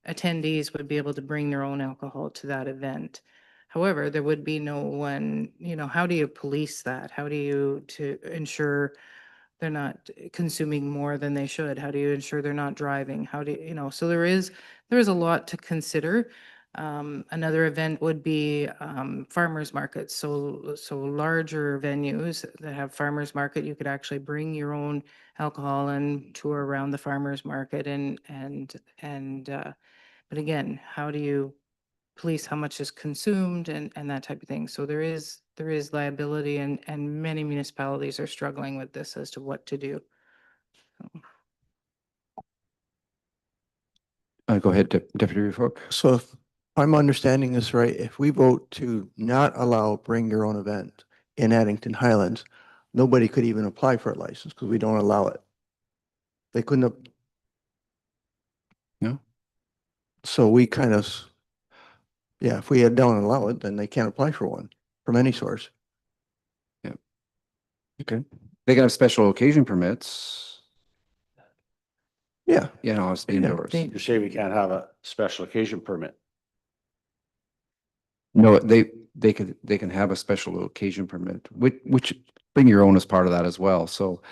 attendees would be able to bring their own alcohol to that event. However, there would be no one, how do you police that? How do you to ensure they're not consuming more than they should? How do you ensure they're not driving? How do you, so there is a lot to consider. Another event would be farmers markets. So larger venues that have farmers market, you could actually bring your own alcohol and tour around the farmers market but again, how do you police how much is consumed and that type of thing? So there is liability and many municipalities are struggling with this as to what to do. Go ahead, Deputy Reeve Hook. So if I'm understanding this right, if we vote to not allow bring your own event in Addington Highlands, nobody could even apply for a license because we don't allow it. They couldn't have. No. So we kind of, if we don't allow it, then they can't apply for one from any source. Yeah. Okay. They can have special occasion permits. Yeah. It's indoors. You say we can't have a special occasion permit. No, they can have a special occasion permit, which bring your own as part of that as well. So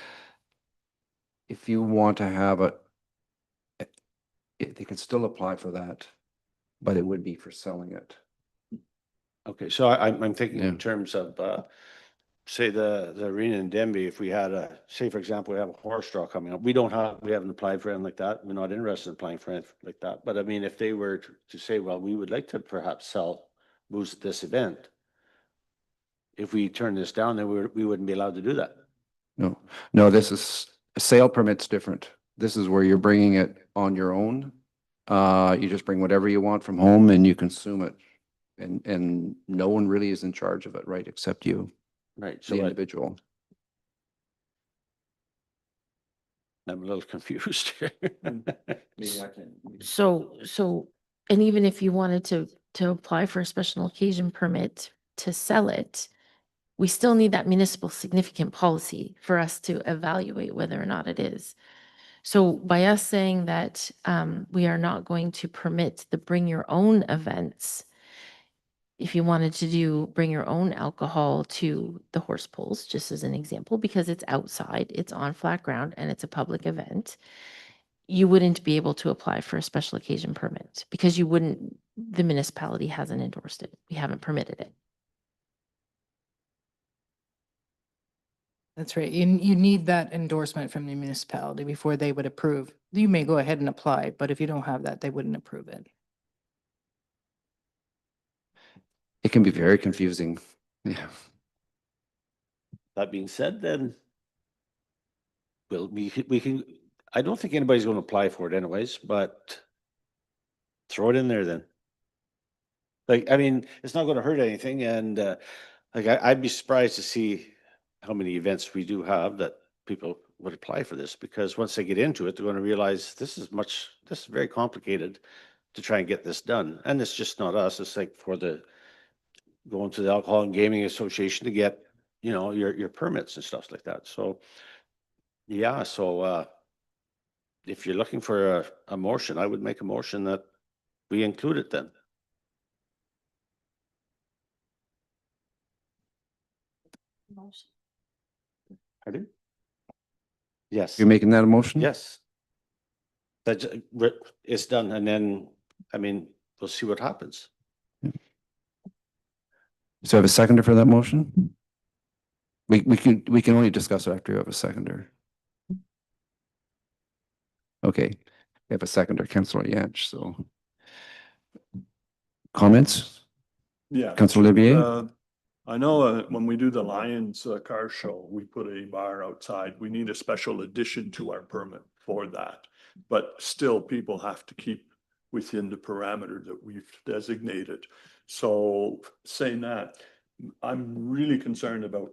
if you want to have they can still apply for that, but it would be for selling it. Okay, so I'm thinking in terms of, say the arena in Denby, if we had say for example, we have a horse draw coming up. We haven't applied for anything like that. We're not interested in applying for anything like that. But I mean, if they were to say, well, we would like to perhaps sell booze at this event. If we turn this down, then we wouldn't be allowed to do that. No, this is a sale permit's different. This is where you're bringing it on your own. You just bring whatever you want from home and you consume it. And no one really is in charge of it, right? Except you, right? So the individual. I'm a little confused. So, and even if you wanted to apply for a special occasion permit to sell it, we still need that municipal significant policy for us to evaluate whether or not it is. So by us saying that we are not going to permit the bring your own events, if you wanted to bring your own alcohol to the horse polls, just as an example, because it's outside, it's on flat ground, and it's a public event, you wouldn't be able to apply for a special occasion permit because the municipality hasn't endorsed it. We haven't permitted it. That's right. You need that endorsement from the municipality before they would approve. You may go ahead and apply, but if you don't have that, they wouldn't approve it. It can be very confusing. Yeah. That being said, then we can, I don't think anybody's going to apply for it anyways, but throw it in there then. Like, I mean, it's not going to hurt anything, and like I'd be surprised to see how many events we do have that people would apply for this, because once they get into it, they're going to realize this is very complicated to try and get this done. And it's just not us. It's like for going to the Alcohol and Gaming Association to get, your permits and stuff like that. So, yeah, so if you're looking for a motion, I would make a motion that we include it then. I do. Yes. You're making that a motion? Yes. It's done, and then, I mean, we'll see what happens. So I have a seconder for that motion? We can only discuss it after you have a seconder. Okay, we have a seconder, Councillor Yance, so. Comments? Yeah. Councillor Olivier? I know when we do the Lions car show, we put a bar outside. We need a special addition to our permit for that. But still, people have to keep within the parameter that we've designated. So saying that, I'm really concerned about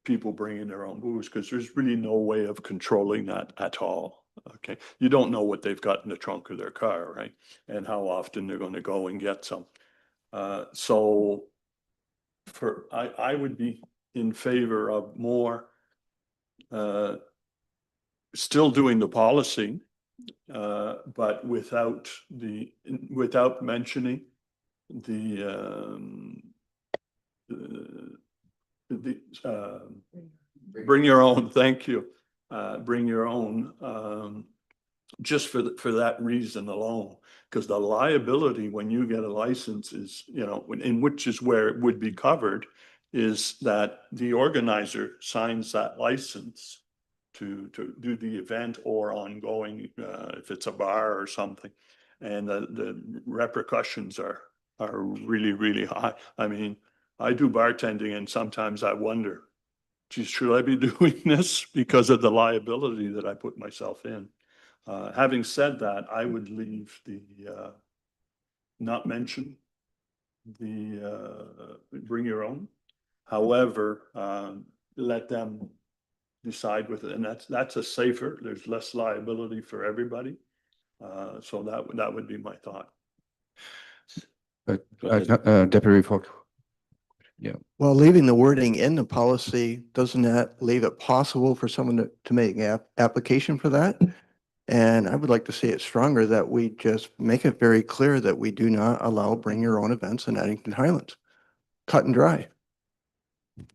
people bringing their own booze, because there's really no way of controlling that at all. Okay, you don't know what they've got in the trunk of their car, right? And how often they're going to go and get some. So I would be in favor of more still doing the policy, but without mentioning the bring your own. Thank you. Bring your own. Just for that reason alone, because the liability when you get a license is, in which is where it would be covered, is that the organizer signs that license to do the event or ongoing, if it's a bar or something, and the repercussions are really, really high. I mean, I do bartending, and sometimes I wonder, geez, should I be doing this because of the liability that I put myself in? Having said that, I would leave not mention the bring your own. However, let them decide with it, and that's a safer. There's less liability for everybody. So that would be my thought. Deputy Falk. Yeah. Well, leaving the wording in the policy, doesn't that leave it possible for someone to make an application for that? And I would like to see it stronger, that we just make it very clear that we do not allow bring your own events in Addington Highlands. Cut and dry.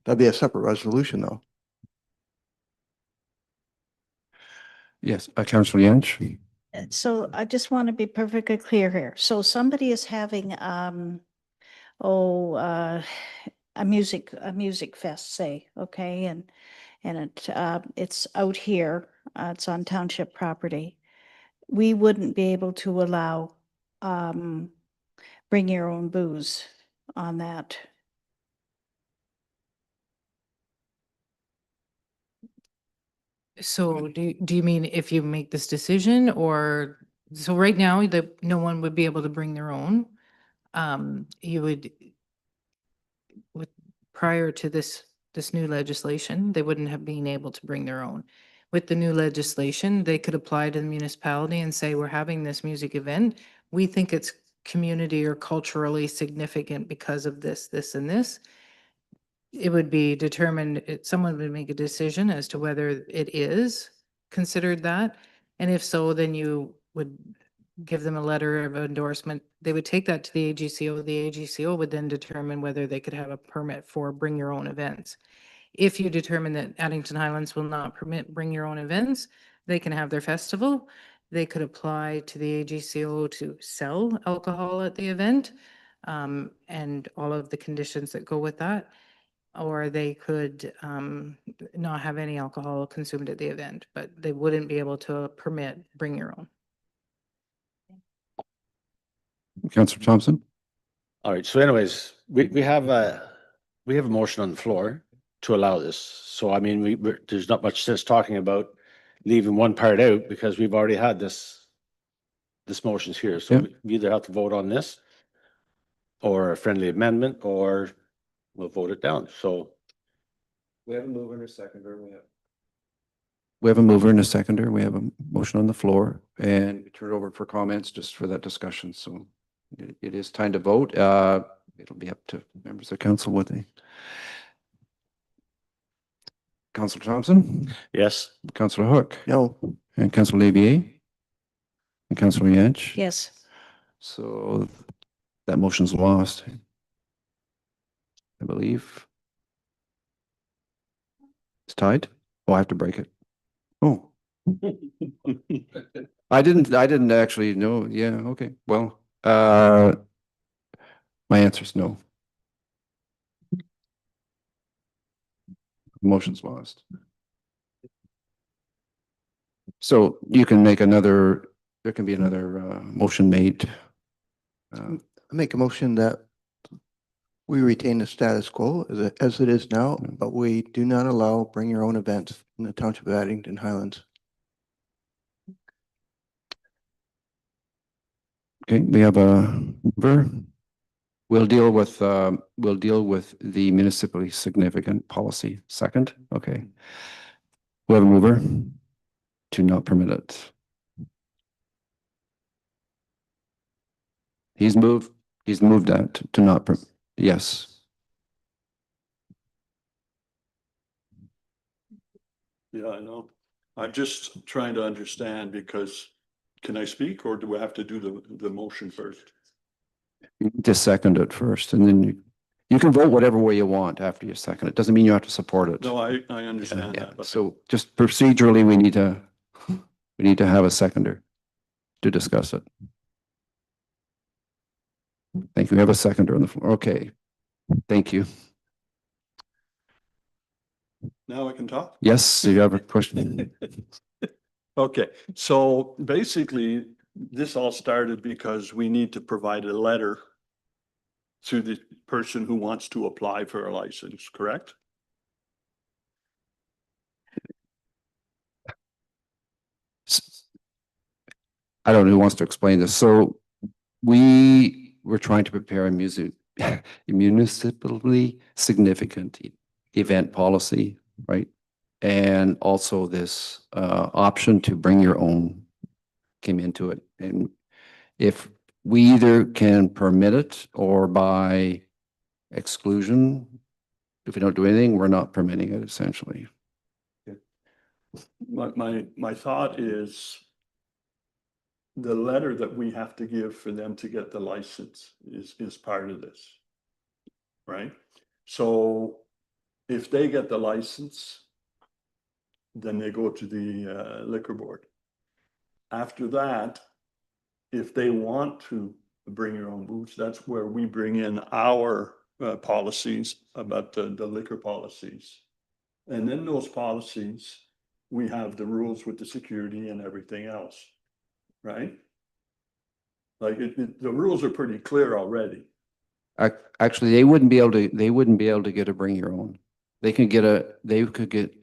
That'd be a separate resolution though. Yes, Councillor Yance. So I just want to be perfectly clear here. So somebody is having, a music fest, say, okay, and it's out here, it's on township property. We wouldn't be able to allow, bring your own booze on that. So do you mean if you make this decision, or, so right now, no one would be able to bring their own? You would, prior to this new legislation, they wouldn't have been able to bring their own. With the new legislation, they could apply to the municipality and say, we're having this music event. We think it's community or culturally significant because of this, this, and this. It would be determined, someone would make a decision as to whether it is considered that. And if so, then you would give them a letter of endorsement. They would take that to the AGCO. The AGCO would then determine whether they could have a permit for bring your own events. If you determine that Addington Highlands will not permit bring your own events, they can have their festival. They could apply to the AGCO to sell alcohol at the event, and all of the conditions that go with that. Or they could not have any alcohol consumed at the event, but they wouldn't be able to permit bring your own. Councillor Thompson. All right. So anyways, we have a motion on the floor to allow this. So I mean, there's not much sense talking about leaving one part out because we've already had this motion's here. So Yep. we either have to vote on this or a friendly amendment, or we'll vote it down. So We have a mover and a seconder. We have a mover and a seconder. We have a motion on the floor, and we turn it over for comments just for that discussion. So it is time to vote. It'll be up to members of council what they. Councillor Thompson, yes. Councillor Hook, No, and Councillor Levier, and Councillor Yance. Yes. So that motion's lost, I believe. It's tied. Oh, I have to break it. Oh, I didn't actually know. Yeah, okay. Well, my answer is no. Motion's lost. So you can make another, there can be another motion made. I make a motion that we retain the status quo as it is now, but we do not allow bring your own events in the Township of Addington Highlands. Okay, we have a mover. We'll deal with the municipally significant policy second. Okay. We have a mover to not permit it. He's moved that to not, yes. Yeah, I know. I'm just trying to understand because can I speak or do we have to do the motion first? You need to second it first, and then you can vote whatever way you want after you second it. Doesn't mean you have to support it. No, I understand Yeah, that, but so just procedurally, we need to have a seconder to discuss it. Thank you. We have a seconder on the floor. Okay. Thank you. now I can talk? Yes, you have a question? Okay, so basically, this all started because we need to provide a letter to the person who wants to apply for a license, correct? I don't know who wants to explain this. So we were trying to prepare a municipally significant event policy, right? And also this option to bring your own came into it. And if we either can permit it or by exclusion, if we don't do anything, we're not permitting it essentially. My thought is the letter that we have to give for them to get the license is part of this. Right? So if they get the license, then they go to the liquor board. After that, if they want to bring your own booze, that's where we bring in our policies about the liquor policies. And then those policies, we have the rules with the security and everything else, right? Like the rules are pretty clear already. Actually, they wouldn't be able to get a bring your own. They could get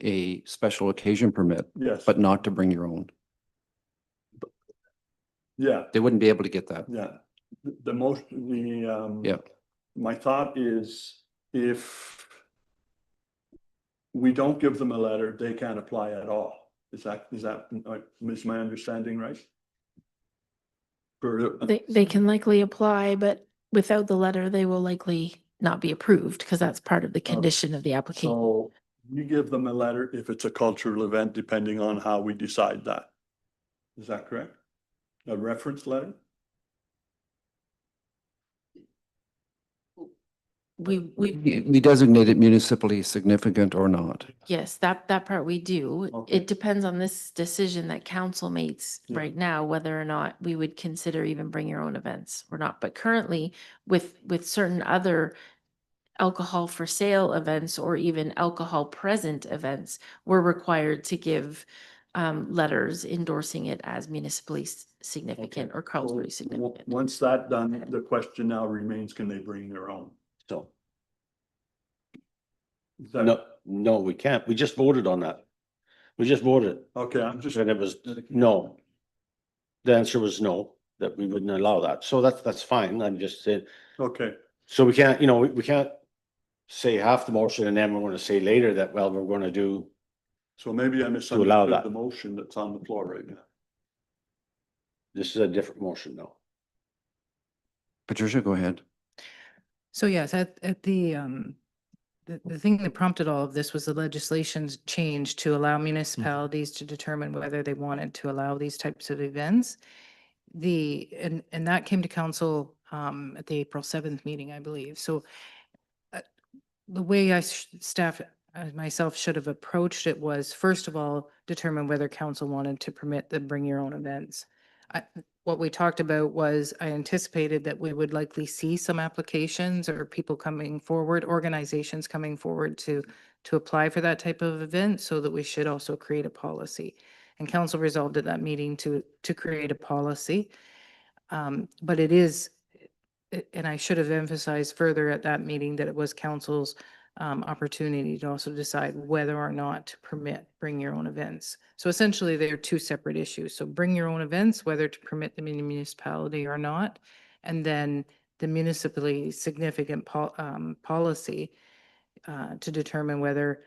a special occasion permit, Yes. but not to bring your own. Yeah, They wouldn't be able to get that. yeah. Yeah. My thought is if we don't give them a letter, they can't apply at all. Is my understanding right? They can likely apply, but without the letter, they will likely not be approved because that's part of the condition of the application. So you give them a letter if it's a cultural event, depending on how we decide that. Is that correct? A reference letter? We designate it municipally significant or not. Yes, that part we do. Okay. It depends on this decision that council makes Yeah. right now, whether or not we would consider even bring your own events or not. But currently with certain other alcohol for sale events or even alcohol present events, we're required to give letters endorsing it as municipally significant or culturally significant. Once that done, the question now remains, can they bring their own? So, Is that- no, we can't. We just voted on that. We just voted, Okay, I'm just. and it was no. The answer was no, that we wouldn't allow that. So that's fine. I'm just saying, Okay, so we can't, we can't say half the motion and then we're gonna say later that, well, we're gonna do, so maybe I allow misunderstood that. the motion that's on the floor right now. this is a different motion now. Patricia, go ahead. So yes, at the thing that prompted all of this was the legislation's change to allow municipalities to determine whether they wanted to allow these types of events. And that came to council at the April 7th meeting, I believe. So the way staff, myself should have approached it was, first of all, determine whether council wanted to permit the bring your own events. What we talked about was I anticipated that we would likely see some applications or people coming forward, organizations coming forward to apply for that type of event, so that we should also create a policy. And council resolved at that meeting to create a policy. But it is, and I should have emphasized further at that meeting that it was council's opportunity to also decide whether or not to permit bring your own events. So essentially, they are two separate issues. So bring your own events, whether to permit them in the municipality or not, and then the municipally significant policy to determine whether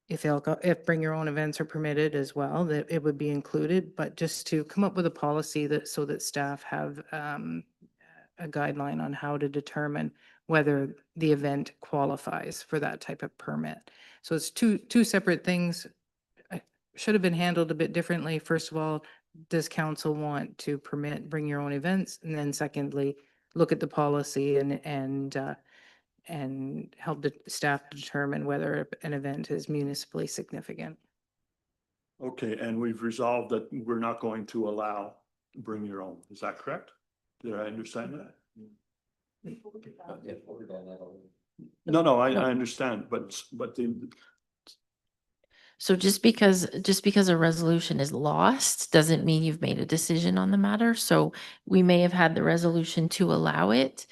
if bring your own events are permitted as well, that it would be included, but just to come up with a policy that so that staff have a guideline on how to determine whether the event qualifies for that type of permit. So it's two separate things. Should have been handled a bit differently. First of all, does council want to permit bring your own events? And then secondly, look at the policy and help the staff determine whether an event is municipally significant. Okay, and we've resolved that we're not going to allow bring your own. Is that correct? Did I understand that? No, I understand, but So just because a resolution is lost doesn't mean you've made a decision on the matter. So we may have had the resolution to allow it,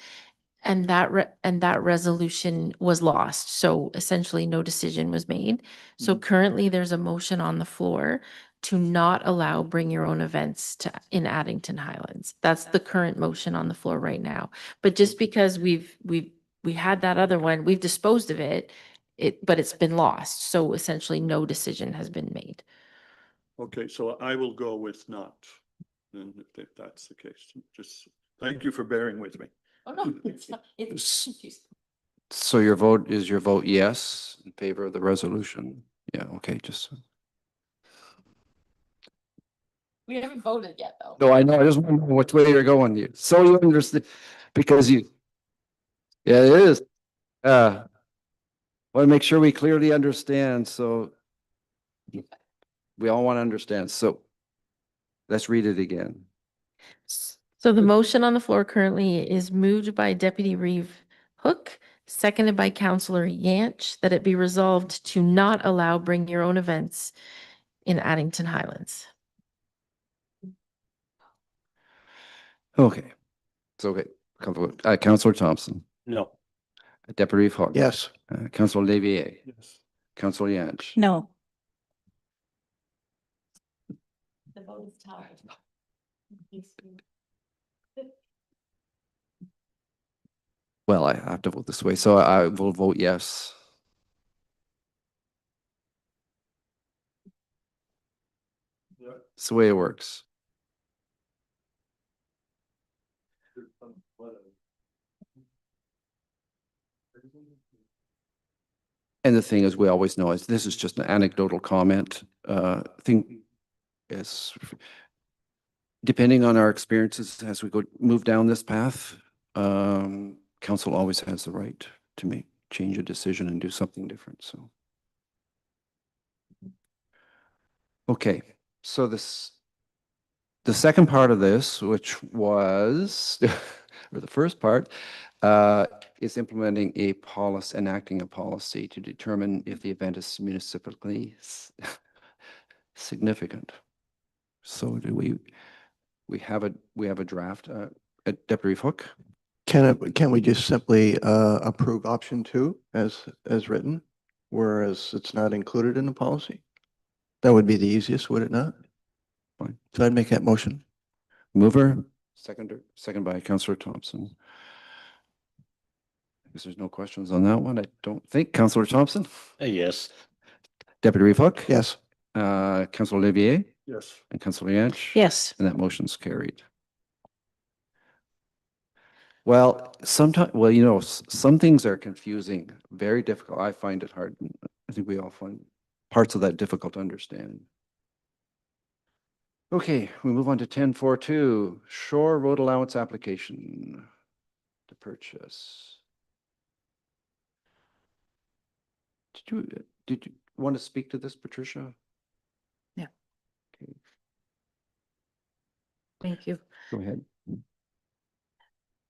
and that resolution was lost. So essentially, no decision was made. So currently, there's a motion on the floor to not allow bring your own events in Addington Highlands. That's the current motion on the floor right now. But just because we had that other one, we've disposed of it. But it's been lost. So essentially, no decision has been made. okay, so I will go with not. And if that's the case, just thank you for bearing with me. Oh, no, it's not. It's confusing. So is your vote yes in favor of the resolution? Yeah, okay, just. We haven't voted yet, though. No, I know. I just want to know which way you're going. So you understand, because yeah, it is. Want to make sure we clearly understand. So we all want to understand. So let's read it again. So the motion on the floor currently is moved by Deputy Reeve Hook, seconded by Councillor Yanch, that it be resolved to not allow bring your own events in Addington Highlands. Okay. So, okay. Councillor Thompson, No. Deputy Reeve Hook. Yes. Councillor Levier, Yes. Councillor Yanch. No. The vote is tied. Well, I have to vote this way, so I will vote yes. Yeah. It's the way it works. And the thing is, we always know is this is just an anecdotal comment. Thing is, depending on our experiences as we move down this path, council always has the right to change a decision and do something different. So, okay, so the second part of this, which was or the first part, is implementing a policy, enacting a policy to determine if the event is municipally significant. So do we have a draft, Deputy Hook? Can we just simply approve option 2 as written, whereas it's not included in the policy? That would be the easiest, would it not? Fine. So I'd make that motion. Mover, second by Councillor Thompson. I guess there's no questions on that one. I don't think. Councillor Thompson, Yes. Deputy Reeve Hook. Yes. Councillor Olivier Yes. and Councillor Yance. Yes. And that motion's carried. Well, sometimes, well, you know, some things are confusing, very difficult. I find it hard. I think we all find parts of that difficult to understand. Okay, we move on to 10.4.2, Shore Road Allowance Application to purchase. Did you want to speak to this, Patricia? Yeah. Okay, Thank you. go ahead.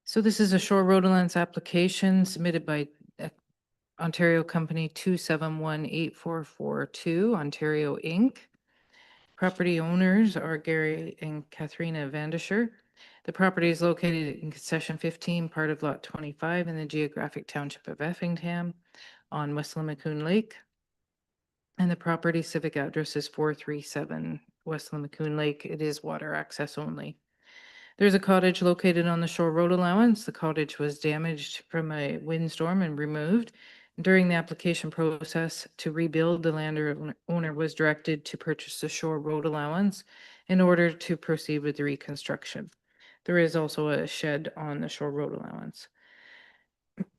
So this is a shore road allowance application submitted by Ontario Company 2718442, Ontario Inc. Property owners are Gary and Katharina Vandisher. The property is located in concession 15, part of lot 25 in the geographic township of Effingham on West Limacune Lake. And the property civic address is 437 West Limacune Lake. It is water access only. There's a cottage located on the shore road allowance. The cottage was damaged from a windstorm and removed. During the application process to rebuild, the landowner was directed to purchase the shore road allowance in order to proceed with the reconstruction. There is also a shed on the shore road allowance.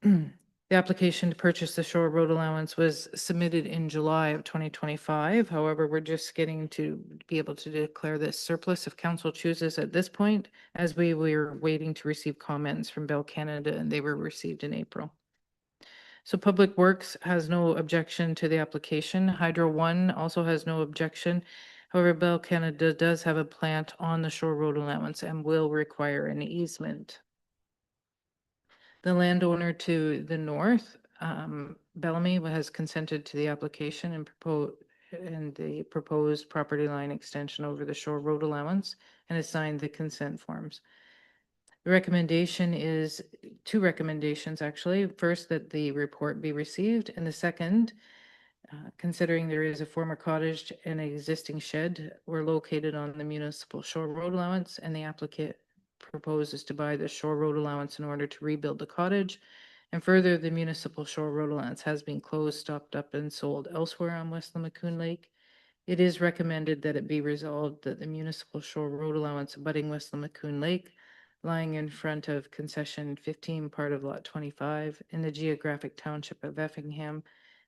The application to purchase the shore road allowance was submitted in July of 2025. However, we're just getting to be able to declare this surplus if council chooses at this point, as we were waiting to receive comments from Bell Canada and they were received in April. So Public Works has no objection to the application. Hydro One also has no objection. However, Bell Canada does have a plant on the shore road allowance and will require an easement. The landowner to the north, Bellamy, has consented to the application and the proposed property line extension over the shore road allowance and has signed the consent forms. The recommendation is two recommendations, actually. First, that the report be received, and the second, considering there is a former cottage and an existing shed were located on the municipal shore road allowance, and the applicant proposes to buy the shore road allowance in order to rebuild the cottage. And further, the municipal shore road allowance has been closed, stopped up, and sold elsewhere on West Limacune Lake. It is recommended that it be resolved that the municipal shore road allowance abutting West Limacune Lake, lying in front of concession 15, part of lot 25, in the geographic township of Effingham,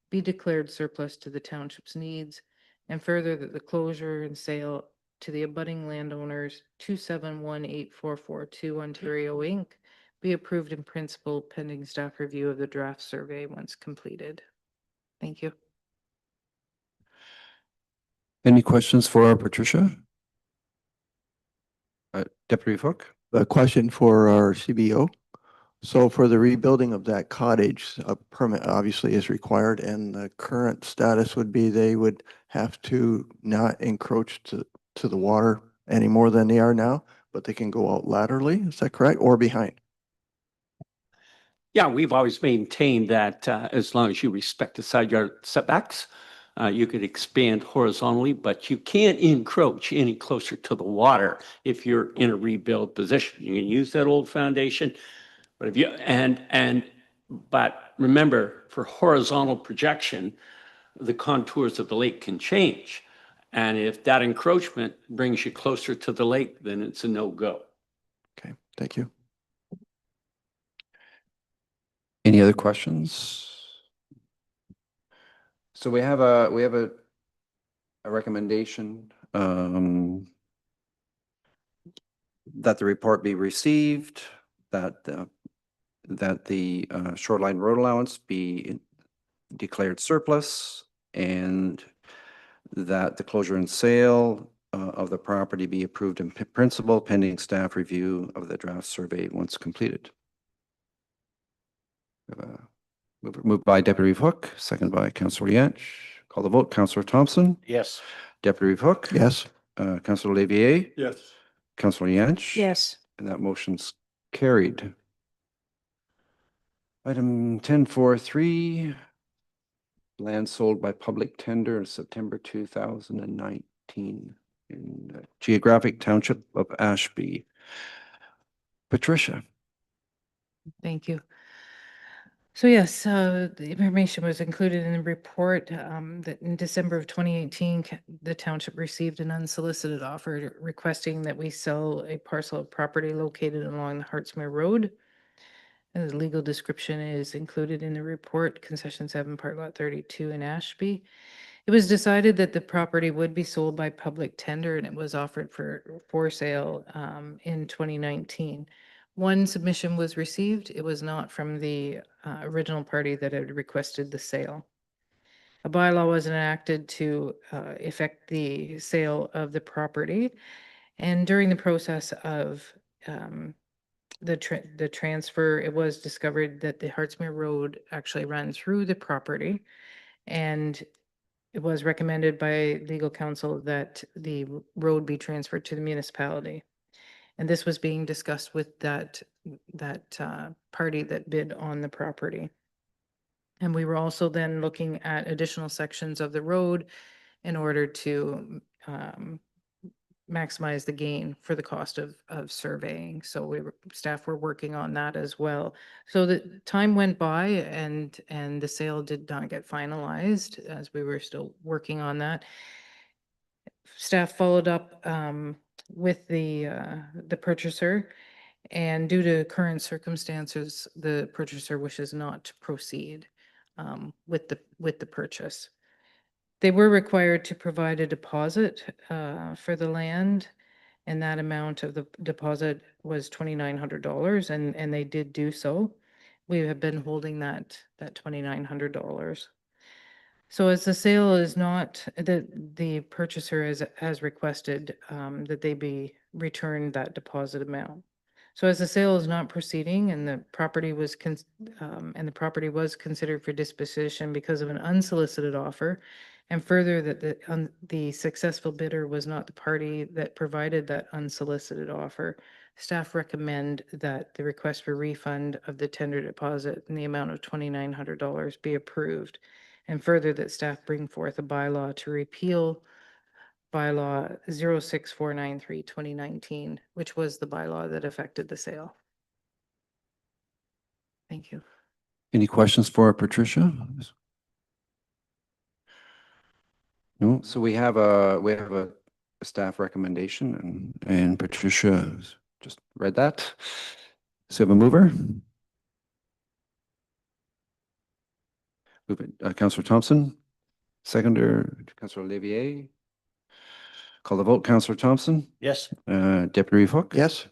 be declared surplus to the township's needs, and further that the closure and sale to the abutting landowners 2718442 Ontario Inc. be approved in principle pending staff review of the draft survey once completed. Thank you. Any questions for Patricia? Deputy Hook? A question for our CBO. So for the rebuilding of that cottage, a permit obviously is required, and the current status would be they would have to not encroach to the water any more than they are now, but they can go out laterally, is that correct, or behind? Yeah, we've always maintained that as long as you respect the side yard setbacks, you could expand horizontally, but you can't encroach any closer to the water if you're in a rebuild position. You can use that old foundation, but if you but remember, for horizontal projection, the contours of the lake can change. And if that encroachment brings you closer to the lake, then it's a no-go. Okay, thank you. Any other questions? So we have a recommendation that the report be received, that the shoreline road allowance be declared surplus, and that the closure and sale of the property be approved in principle pending staff review of the draft survey once completed. Moved by Deputy Hook, second by Councillor Yance. Call the vote. Councillor Thompson? Yes. Deputy Hook? Yes. Councillor Olivier? Yes. Councillor Yance? Yes. And that motion's carried. Item 10.4.3, land sold by public tender in September 2019 in geographic township of Ashby. Patricia. Thank you. So yes, the information was included in the report that in December of 2018, the township received an unsolicited offer requesting that we sell a parcel of property located along the Hartsmere Road. And the legal description is included in the report, concession 7, part lot 32 in Ashby. It was decided that the property would be sold by public tender, and it was offered for sale in 2019. One submission was received. It was not from the original party that had requested the sale. A bylaw was enacted to effect the sale of the property. And during the process of the transfer, it was discovered that the Hartsmere Road actually ran through the property. And it was recommended by legal counsel that the road be transferred to the municipality. And this was being discussed with that party that bid on the property. And we were also then looking at additional sections of the road in order to maximize the gain for the cost of surveying. So staff were working on that as well. So the time went by and the sale did not get finalized as we were still working on that. Staff followed up with the purchaser, and due to current circumstances, the purchaser wishes not to proceed with the purchase. They were required to provide a deposit for the land, and that amount of the deposit was $2,900, and they did do so. We have been holding that $2,900. So as the sale is not, the purchaser has requested that they be returned that deposit amount. So as the sale is not proceeding and the property was considered for disposition because of an unsolicited offer, and further that the successful bidder was not the party that provided that unsolicited offer, staff recommend that the request for refund of the tender deposit in the amount of $2,900 be approved. And further, that staff bring forth a bylaw to repeal bylaw 06493/2019, which was the bylaw that affected the sale. Thank you. Any questions for Patricia? No, so we have a staff recommendation and Patricia just read that. So we have a mover? Move it, Councillor Thompson, seconder, Councillor Olivier. Call the vote, Councillor Thompson, Yes. Deputy Reeve Hook. Yes.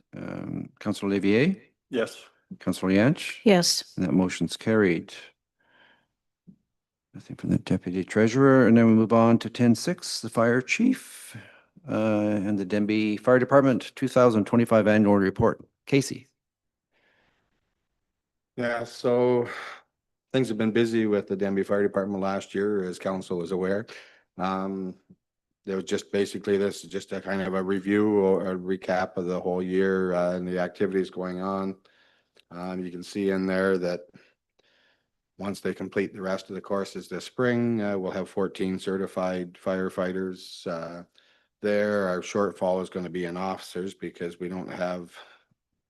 Councillor Olivier, Yes. Councillor Yantch. Yes. And that motion's carried. Nothing from the Deputy Treasurer, and then we move on to 10-6, the Fire Chief and the Denby Fire Department 2025 Annual Report. Casey. Yeah, so things have been busy with the Denby Fire Department last year, as council is aware. There was just basically this is just a kind of a review or a recap of the whole year and the activities going on. You can see in there that once they complete the rest of the courses this spring, we'll have 14 certified firefighters there. Our shortfall is going to be in officers because we don't have,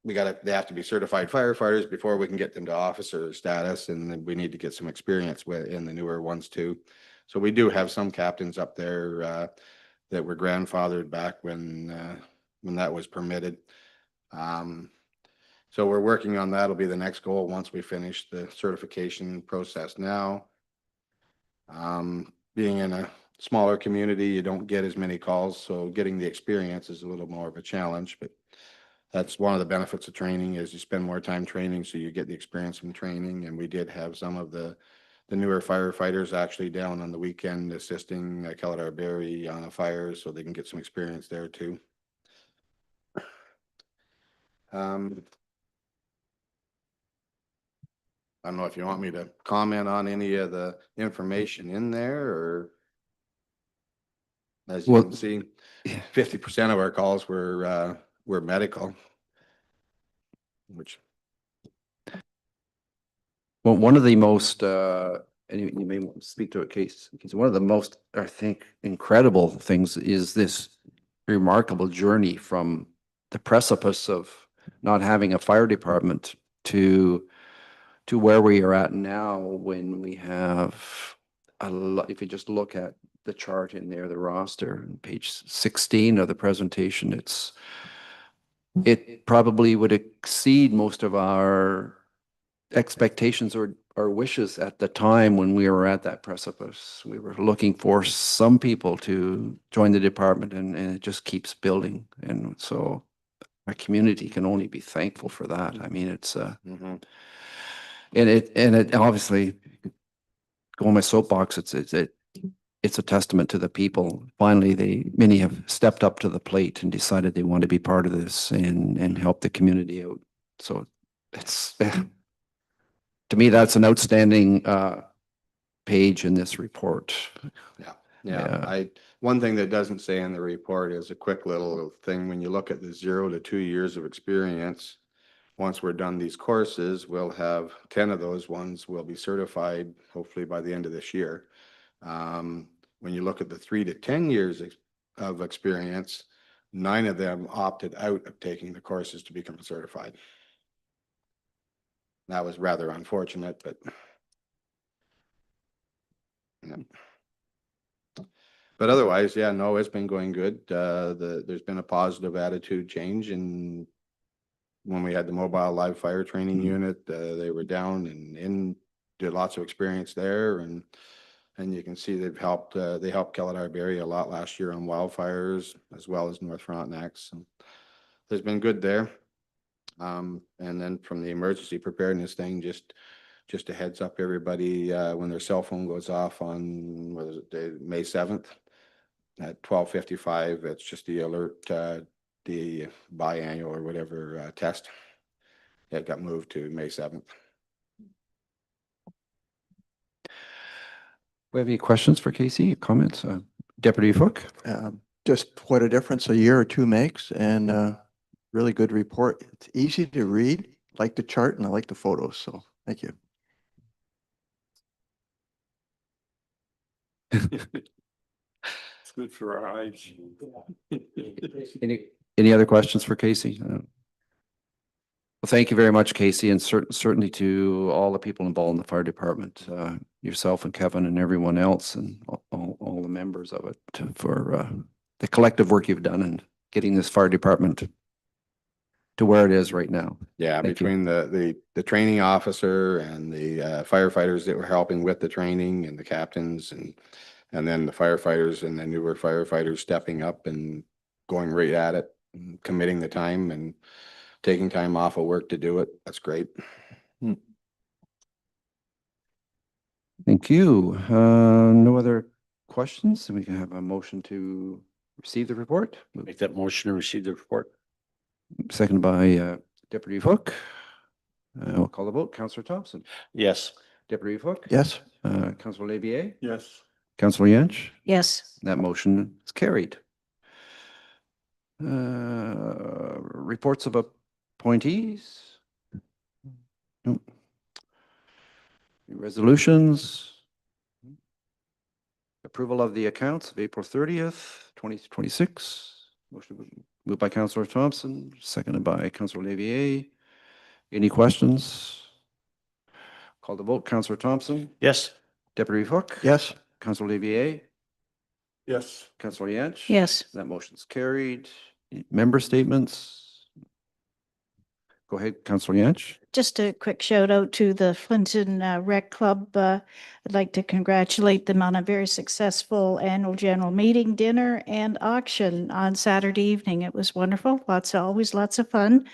they have to be certified firefighters before we can get them to officer status, and then we need to get some experience in the newer ones too. So we do have some captains up there that were grandfathered back when that was permitted. So we're working on that. It'll be the next goal once we finish the certification process now. Being in a smaller community, you don't get as many calls, so getting the experience is a little more of a challenge, but that's one of the benefits of training is you spend more time training, so you get the experience from training. And we did have some of the newer firefighters actually down on the weekend assisting Kelladar on a fire, so they can get some experience there too. I don't know if you want me to comment on any of the information in there, or as you can see, 50% of our calls were medical, which. Well, one of the most and you may want to speak to a case, because one of the most, I think, incredible things is this remarkable journey from the precipice of not having a fire department to where we are at now, when we have a lot, if you just look at the chart in there, the roster, on page 16 of the presentation, it probably would exceed most of our expectations or wishes at the time when we were at that precipice. We were looking for some people to join the department, and it just keeps building. And so our community can only be thankful for that. I mean, it's Mhm. and it obviously, go on my soapbox, it's a testament to the people. Finally, many have stepped up to the plate and decided they want to be part of this and help the community out. So it's, to me, that's an outstanding page in this report. Yeah, Yeah. one thing that doesn't say in the report is a quick little thing. When you look at the 0 to 2 years of experience, once we're done these courses, we'll have 10 of those ones will be certified, hopefully by the end of this year. When you look at the 3 to 10 years of experience, 9 of them opted out of taking the courses to become certified. That was rather unfortunate, but yeah. But otherwise, yeah, no, it's been going good. There's been a positive attitude change, and when we had the mobile live fire training unit, they were down and did lots of experience there, and you can see they helped Kelladar area a lot last year on wildfires, as well as North Frontenac. So there's been good there. And then from the emergency preparedness thing, just a heads up, everybody, when their cell phone goes off on, what is it, May 7th at 12:55, it's just the alert, the biannual or whatever test. It got moved to May 7th. We have any questions for Casey, comments? Deputy Fook? Just what a difference a year or two makes, and really good report. It's easy to read, like the chart, and I like the photos, so thank you. It's good for our eyes. Any other questions for Casey? Well, thank you very much, Casey, and certainly to all the people involved in the fire department, yourself and Kevin and everyone else, and all the members of it, for the collective work you've done in getting this fire department to where it is right now. Yeah, Thank you. between the training officer and the firefighters that were helping with the training, and the captains, and then the firefighters and the newer firefighters stepping up and going right at it, and committing the time and taking time off of work to do it. That's great. Thank you. No other questions? We can have a motion to receive the report. Make that motion to receive the report. Seconded by Deputy Fook. We'll call the vote. Councillor Thompson. Yes. Deputy Fook. Yes. Councillor Levier. Yes. Councillor Yench. Yes. That motion is carried. Reports of appointees. Nope. Resolutions. Approval of the accounts of April 30th, 2026. Motion moved by Councillor Thompson, seconded by Councillor Levier. Any questions? Call the vote. Councillor Thompson. Yes. Deputy Hook. Yes. Councillor Levier. Yes. Councillor Yench. Yes. That motion's carried. Member statements. Go ahead, Councillor Yench. Just a quick shout out to the Flinton Rec Club. I'd like to congratulate them on a very successful annual general meeting, dinner, and auction on Saturday evening. It was wonderful. Always lots of fun.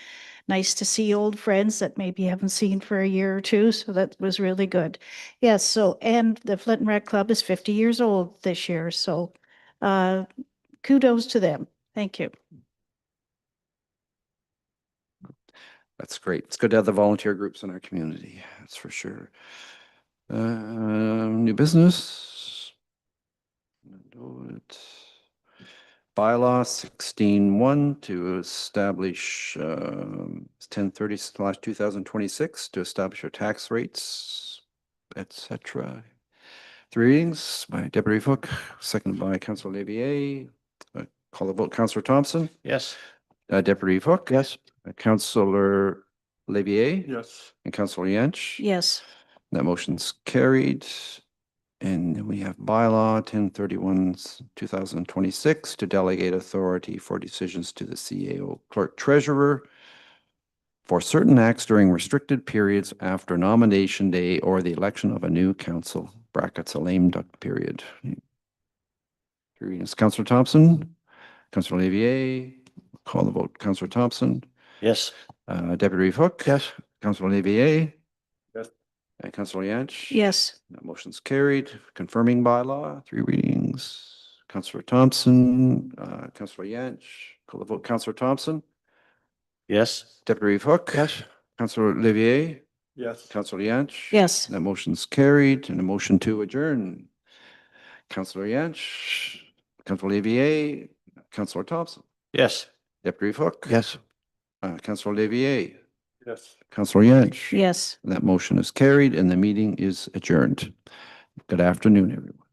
Nice to see old friends that maybe haven't seen for a year or two. So that was really good. Yes. So, and the Flinton Rec Club is 50 years old this year. So kudos to them. Thank you. That's great. It's good to have the volunteer groups in our community. That's for sure. New business. Bylaw 16.1 to establish 1030/2026 to establish our tax rates, etc. Three readings by Deputy Hook, seconded by Councillor Levier. Call the vote, Councillor Thompson, Yes. Deputy Hook. Yes. Councillor Levier. Yes. And Councillor Yench. Yes. That motion's carried. And then we have bylaw 1031/2026 to delegate authority for decisions to the CAO clerk treasurer for certain acts during restricted periods after nomination day or the election of a new council, brackets a lame duck period. Three readings, Councillor Thompson, Councillor Olivier, call the vote, Councillor Thompson, Yes. Deputy Hook. Yes. Councillor Olivier. Yes. And Councillor Yance. Yes. That motion's carried. Confirming bylaw, three readings. Councillor Thompson, Councillor Yance, call the vote, Councillor Thompson, Yes. Deputy Hook. Yes. Councillor Olivier, Yes. Councillor Yance. Yes. That motion's carried, and a motion to adjourn. Councillor Yance, Councillor Olivier, Councillor Thompson, Yes. Deputy Hook. Yes. Councillor Olivier, Yes. Councillor Yance. Yes. That motion is carried and the meeting is adjourned. Good afternoon, everyone.